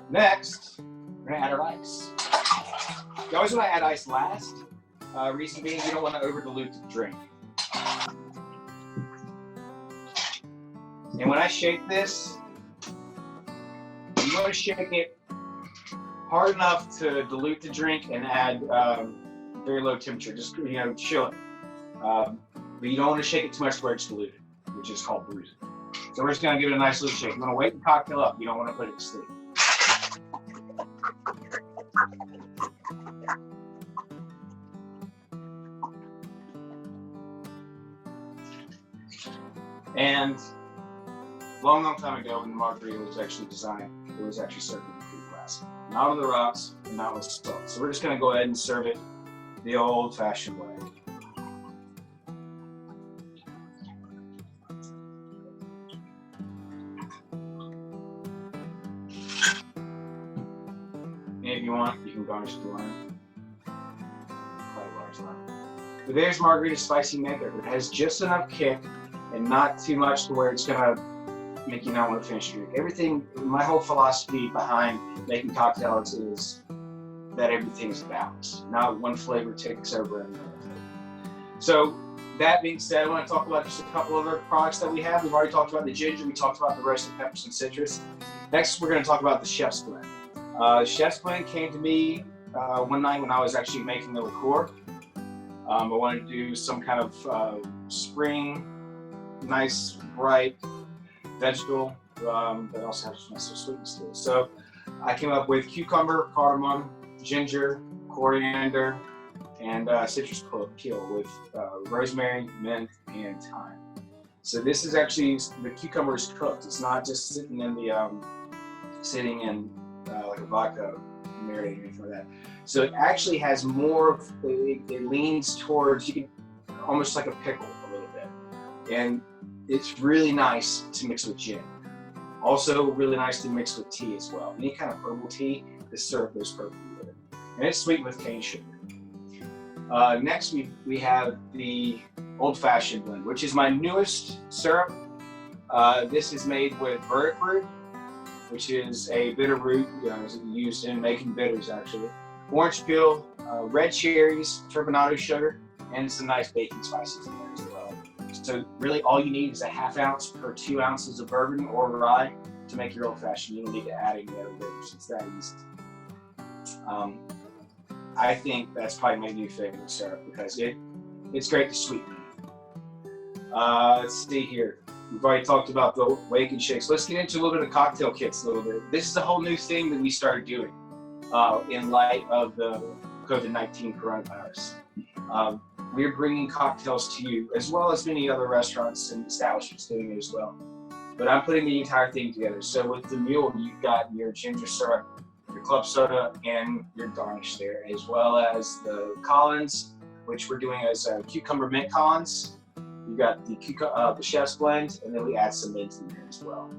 Next, we're gonna add our ice. You always want to add ice last. Reason being, you don't want to over dilute the drink. And when I shake this, you want to shake it hard enough to dilute the drink and add very low temperature. Just chill it. But you don't want to shake it too much where it's diluted, which is called bruising. So we're just going to give it a nice little shake. You want to wake the cocktail up. You don't want to put it to sleep. And long time ago, when the margarita was actually designed, it was actually served in a food glass, not on the rocks and not with salt. So we're just going to go ahead and serve it the old-fashioned way. And if you want, you can garnish the lime. Quite a large lime. The Bear's Margarita Spicy Maker. It has just enough kick and not too much to where it's going to make you not want to finish your drink. Everything, my whole philosophy behind making cocktails is that everything's balanced. Not one flavor takes over another. So that being said, I want to talk about just a couple other products that we have. We've already talked about the ginger. We talked about the roasted peppers and citrus. Next, we're going to talk about the Chef's Blend. Chef's Blend came to me one night when I was actually making the liqueur. I wanted to do some kind of spring, nice, bright vegetable, but also has some sweetness to it. So I came up with cucumber, cardamom, ginger, coriander, and citrus peel with rosemary, mint, and thyme. So this is actually, the cucumber is cooked. It's not just sitting in like a vodka marinating or anything like that. So it actually has more, it leans towards, almost like a pickle a little bit. And it's really nice to mix with gin. Also really nice to mix with tea as well. Any kind of herbal tea, this syrup goes perfectly with it. And it's sweetened with cane sugar. Next we have the Old Fashioned Blend, which is my newest syrup. This is made with burdock root, which is a bitter root used in making bitters actually. Orange peel, red cherries, turbinado sugar, and some nice baking spices in there as well. So really all you need is a half ounce per 2 ounces of bourbon or rye to make your old fashioned. You don't need to add any other bitters. It's that easy. I think that's probably my new favorite syrup because it's great to sweeten. Let's see here. We've already talked about the wake and shakes. Let's get into a little bit of cocktail kits a little bit. This is a whole new thing that we started doing in light of the COVID-19 coronavirus. We're bringing cocktails to you as well as many other restaurants and establishments doing it as well. But I'm putting the entire thing together. So with the mule, you've got your ginger syrup, your club soda, and your garnish there, as well as the Collins, which we're doing as cucumber mint Collins. You got the Chef's Blend, and then we add some mint in there as well.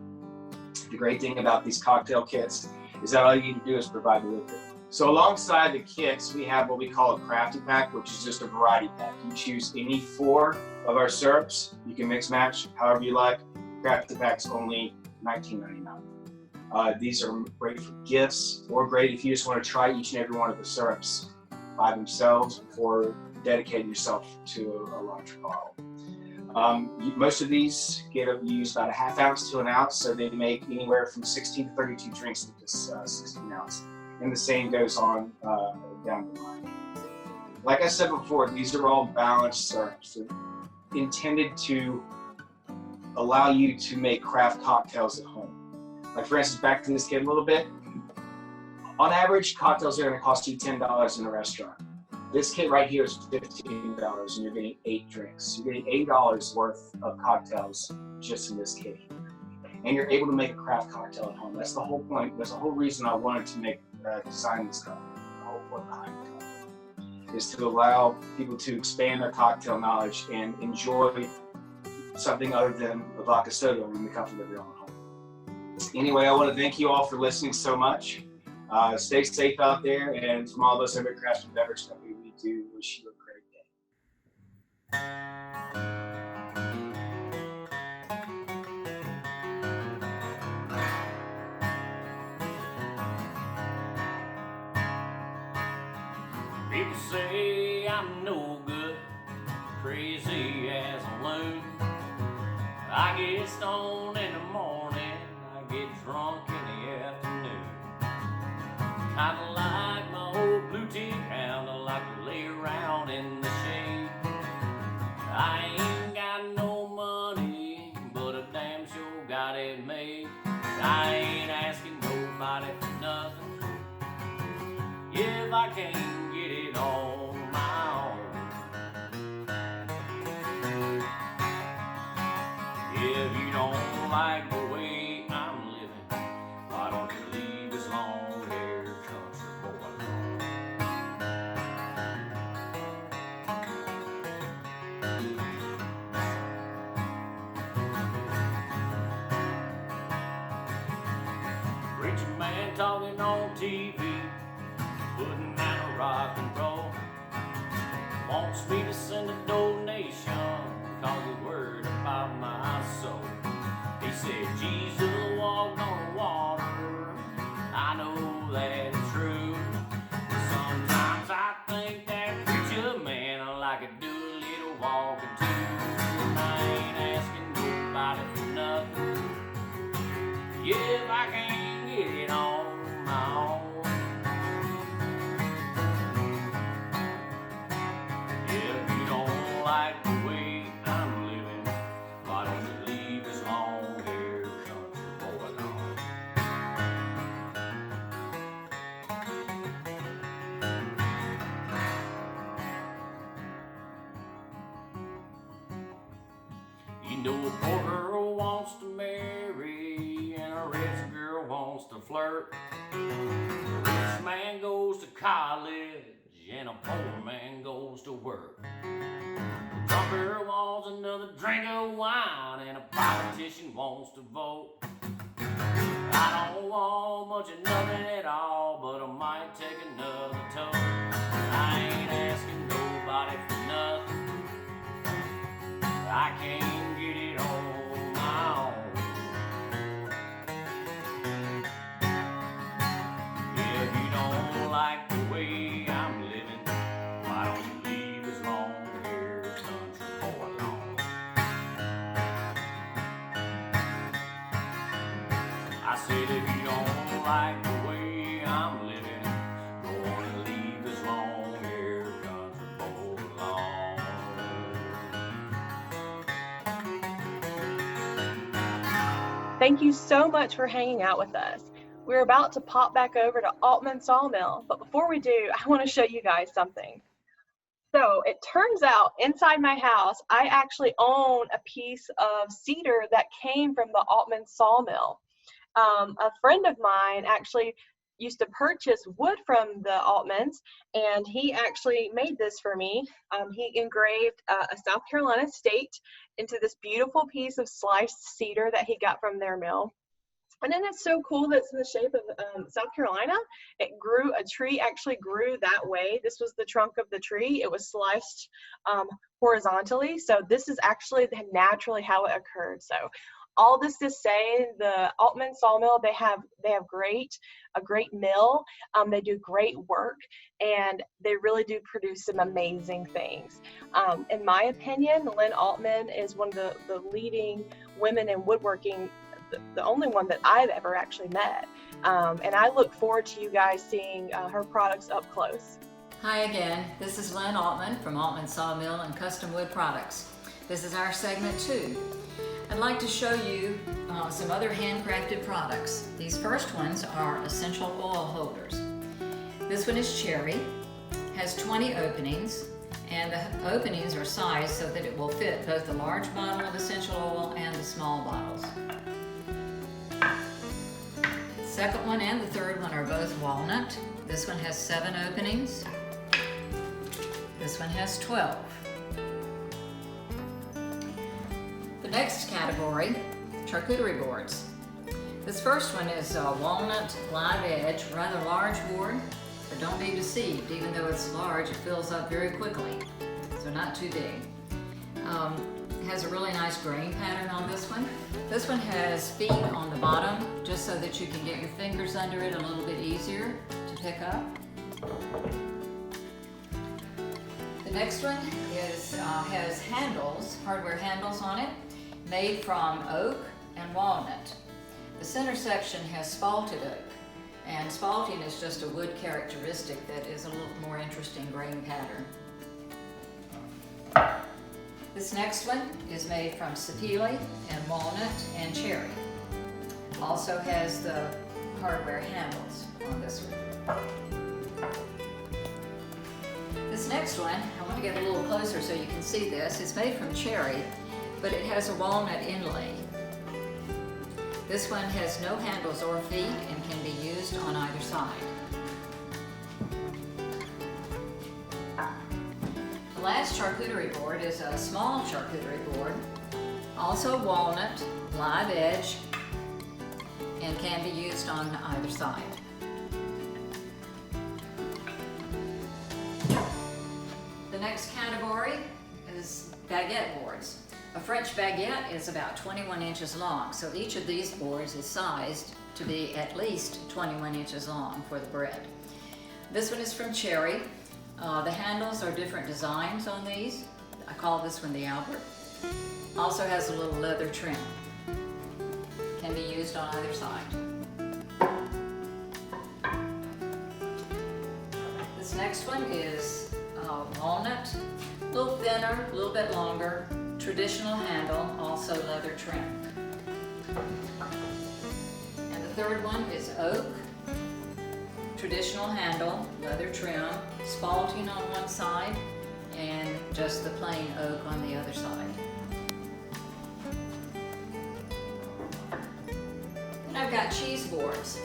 The great thing about these cocktail kits is that all you need to do is provide the liquid. So alongside the kits, we have what we call a crafty pack, which is just a variety pack. You choose any 4 of our syrups. You can mix match however you like. crafted packs only $19.99. These are great for gifts, or great if you just want to try each and every one of the syrups by themselves before dedicating yourself to a larger bottle. Most of these get used about a half ounce to an ounce, so they make anywhere from 16 to 32 drinks with this 16 ounce. And the same goes on down the line. Like I said before, these are all balanced syrups intended to allow you to make craft cocktails at home. Like for instance, back to this kit a little bit. On average, cocktails are going to cost you $10 in a restaurant. This kit right here is $15 and you're getting 8 drinks. You're getting $8 worth of cocktails just in this kit here. And you're able to make a craft cocktail at home. That's the whole point. That's the whole reason I wanted to design this company. The whole point behind the company is to allow people to expand their cocktail knowledge and enjoy something other than a vodka soda in the comfort of your own home. Anyway, I want to thank you all for listening so much. Stay safe out there, and from all of us over at Craftsman Beverage Co, we do wish you a great day. People say I'm no good, crazy as a loon. I get stoned in the morning, I get drunk in the afternoon. Kinda like my old blue tick hound, I like to lay around in the shade. I ain't got no money, but a damn sure got it made. I ain't asking nobody for nothing, if I can't get it on my own. If you don't like the way I'm living, why don't you leave this long-haired country boy alone? Preacher man talking on TV, putting out a rock and roll, wants me to send a donation, cause he's worried about my soul. He said Jesus walked on water, I know that's true. Sometimes I think that preacher man I could do a little walking too. And I ain't asking nobody for nothing, if I can't get it on my own. If you don't like the way I'm living, why don't you leave this long-haired country boy alone? You know a poor girl wants to marry and a rich girl wants to flirt. A rich man goes to college and a poor man goes to work. A drunk girl wants another drink of wine and a politician wants to vote. I don't want much of nothing at all, but I might take another toke. I ain't asking nobody for nothing, I can't get it on my own. If you don't like the way I'm living, why don't you leave this long-haired country boy alone? I said if you don't like the way I'm living, go on and leave this long-haired country boy alone. Thank you so much for hanging out with us. We're about to pop back over to Aultman Sawmill, but before we do, I want to show you guys something. So it turns out inside my house, I actually own a piece of cedar that came from the Aultman Sawmill. A friend of mine actually used to purchase wood from the Aultmans, and he actually made this for me. He engraved a South Carolina state into this beautiful piece of sliced cedar that he got from their mill. And then it's so cool that it's in the shape of South Carolina. It grew, a tree actually grew that way. This was the trunk of the tree. It was sliced horizontally. So this is actually naturally how it occurred. So All this to say, the Aultman Sawmill, they have a great mill. They do great work, and they really do produce some amazing things. In my opinion, Lynn Aultman is one of the leading women in woodworking, the only one that I've ever actually met. And I look forward to you guys seeing her products up close. Hi again, this is Lynn Aultman from Aultman Sawmill and Custom Wood Products. This is our segment 2. I'd like to show you some other handcrafted products. These first ones are essential oil holders. This one is cherry, has 20 openings, and the openings are sized so that it will fit both the large bottle of essential oil and the small bottles. The second one and the third one are both walnut. This one has 7 openings. This one has 12. The next category, charcuterie boards. This first one is a walnut live edge, rather large board, but don't be deceived. Even though it's large, it fills up very quickly, so not too big. It has a really nice grain pattern on this one. This one has feet on the bottom, just so that you can get your fingers under it a little bit easier to pick up. The next one has handles, hardware handles on it, made from oak and walnut. The center section has spalted oak, and spalting is just a wood characteristic that is a little more interesting grain pattern. This next one is made from sapele and walnut and cherry. Also has the hardware handles on this one. This next one, I want to get a little closer so you can see this. It's made from cherry, but it has a walnut inlay. This one has no handles or feet and can be used on either side. The last charcuterie board is a small charcuterie board, also walnut, live edge, and can be used on either side. The next category is baguette boards. A French baguette is about 21 inches long, so each of these boards is sized to be at least 21 inches long for the bread. This one is from cherry. The handles are different designs on these. I call this one the Albert. Also has a little leather trim. Can be used on either side. This next one is walnut, a little thinner, a little bit longer, traditional handle, also leather trim. And the third one is oak, traditional handle, leather trim, spalting on one side, and just the plain oak on the other side. Then I've got cheese boards.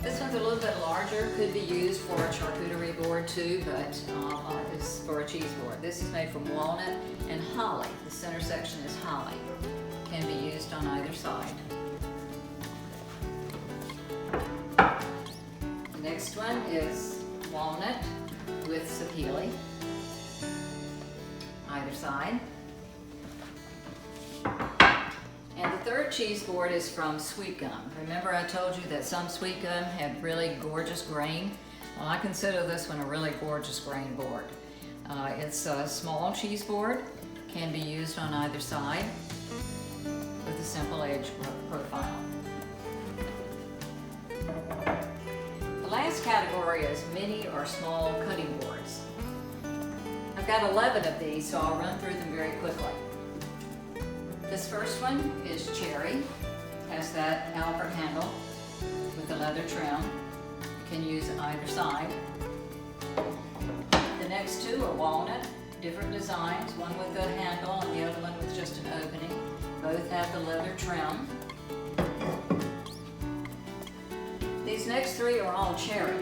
This one's a little bit larger, could be used for a charcuterie board too, but it's for a cheese board. This is made from walnut and holly. The center section is holly. Can be used on either side. The next one is walnut with sapele, either side. And the third cheese board is from sweet gum. Remember I told you that some sweet gum had really gorgeous grain? Well, I consider this one a really gorgeous grain board. It's a small cheese board, can be used on either side with a simple edge profile. The last category is mini or small cutting boards. I've got 11 of these, so I'll run through them very quickly. This first one is cherry, has that Albert handle with the leather trim. You can use it either side. The next two are walnut, different designs, one with a handle and the other one with just an opening. Both have the leather trim. These next three are all cherry.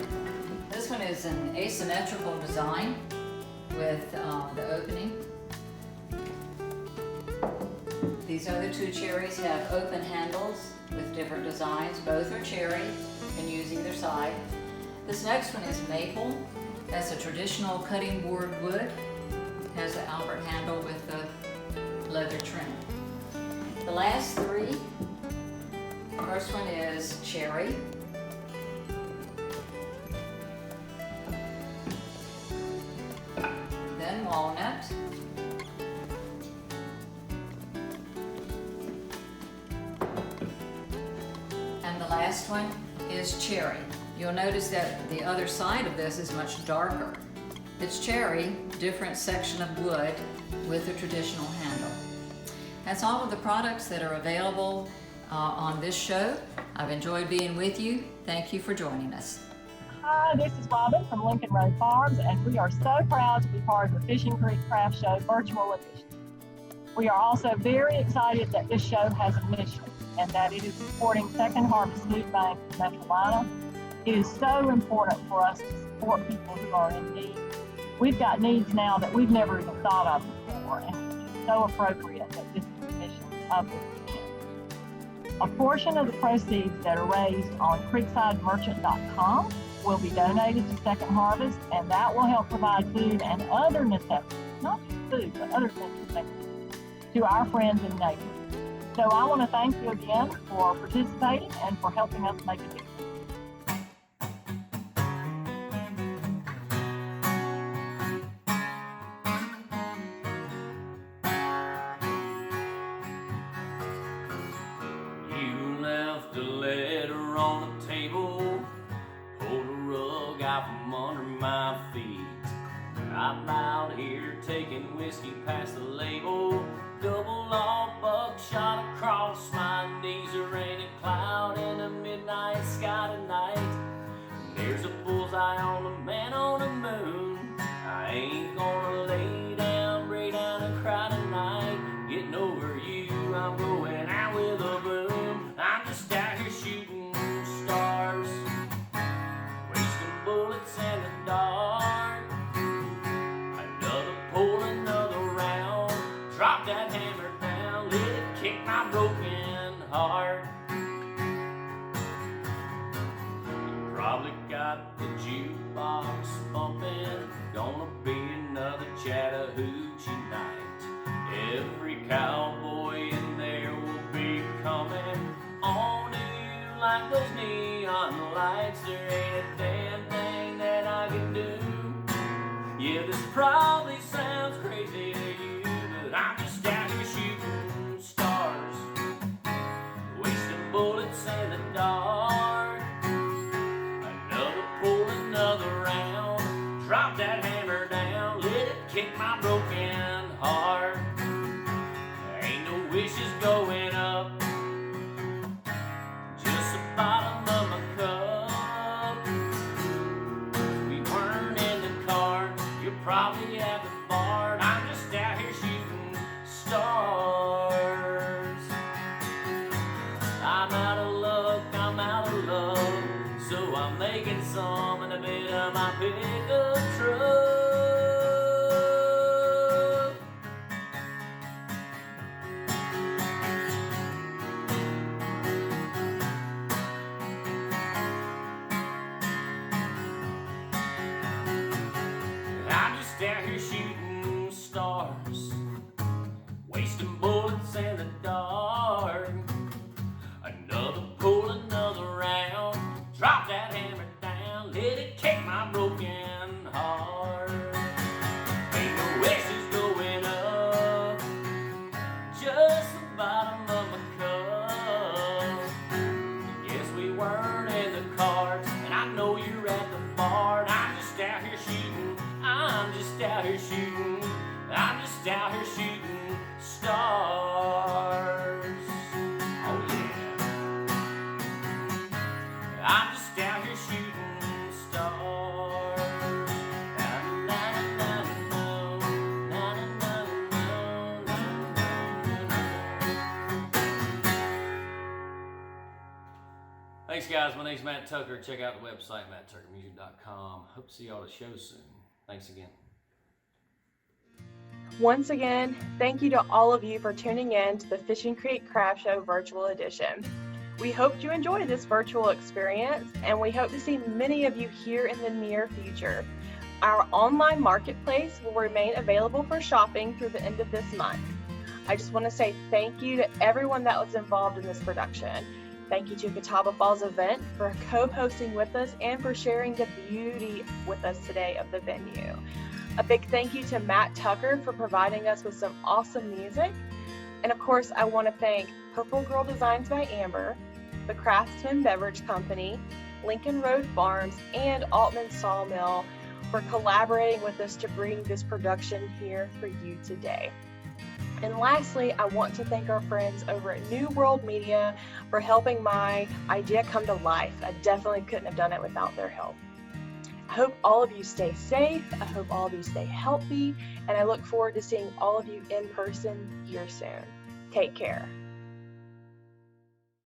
This one is an asymmetrical design with the opening. These other two cherries have open handles with different designs. Both are cherry, you can use either side. This next one is maple. That's a traditional cutting board wood. Has the Albert handle with the leather trim. The last three, first one is cherry. Then walnut. And the last one is cherry. You'll notice that the other side of this is much darker. It's cherry, different section of wood with a traditional handle. That's all of the products that are available on this show. I've enjoyed being with you. Thank you for joining us. Hi, this is Robin from Lincoln Road Farms, and we are so proud to be part of the Fishing Creek Craft Show virtual edition. We are also very excited that this show has a mission, and that it is supporting Second Harvest Food Bank in Metro Atlanta. It is so important for us to support people who are in need. We've got needs now that we've never even thought of before, and it's so appropriate that this is the mission of this event. A portion of the proceeds that are raised on creeksidemerchant.com will be donated to Second Harvest, and that will help provide food and other necessities, not just food, but other things to our friends and neighbors. So I want to thank you again for participating and for helping us make a difference. You left a letter on the table, pulled a rug out from under my feet. I'm out here taking whiskey past the label, double all buckshot across my knees. There ain't a cloud in the midnight sky tonight. There's a bullseye on the man on the moon. I ain't gonna lay down, break down and cry tonight. Getting over you, I'm going out with a boom. I'm just out here shooting stars, wasting bullets in the dark. Another pull, another round. Drop that hammer down, let it kick my broken heart. You probably got the jukebox bumping, gonna be another Chattahoochee night. Every cowboy in there will be coming on to you like those neon lights. There ain't a damn thing that I can do. Yeah, this probably sounds crazy to you, but I'm just out here shooting stars, wasting bullets in the dark. Another pull, another round. Drop that hammer down, let it kick my broken heart. Ain't no wishes going up, just the bottom of my cup. We weren't in the car, you're probably at the bar. I'm just out here shooting stars. I'm out of luck, I'm out of love, so I'm making some in the bed of my pickup truck. I'm just out here shooting stars, wasting bullets in the dark. Another pull, another round. Drop that hammer down, let it kick my broken heart. Ain't no wishes going up, just the bottom of my cup. Guess we weren't in the cards, and I know you're at the bar. And I'm just out here shooting, I'm just out here shooting, I'm just out here shooting stars. Oh yeah, I'm just out here shooting stars. Na, na, na, na, na, na, na, na, na. Thanks guys, my name's Matt Tucker. Check out the website, matttuckermusic.com. Hope to see y'all at the show soon. Thanks again. Once again, thank you to all of you for tuning in to the Fishing Creek Craft Show virtual edition. We hope you enjoy this virtual experience, and we hope to see many of you here in the near future. Our online marketplace will remain available for shopping through the end of this month. I just want to say thank you to everyone that was involved in this production. Thank you to Catawba Falls Event for co-hosting with us and for sharing the beauty with us today of the venue. A big thank you to Matt Tucker for providing us with some awesome music. And of course, I want to thank Purple Girl Designs by Amber, the Craftsman Beverage Co, Lincoln Road Farms, and Aultman Sawmill for collaborating with us to bring this production here for you today. And lastly, I want to thank our friends over at New World Media for helping my idea come to life. I definitely couldn't have done it without their help. I hope all of you stay safe. I hope all of you stay healthy. And I look forward to seeing all of you in person here soon. Take care.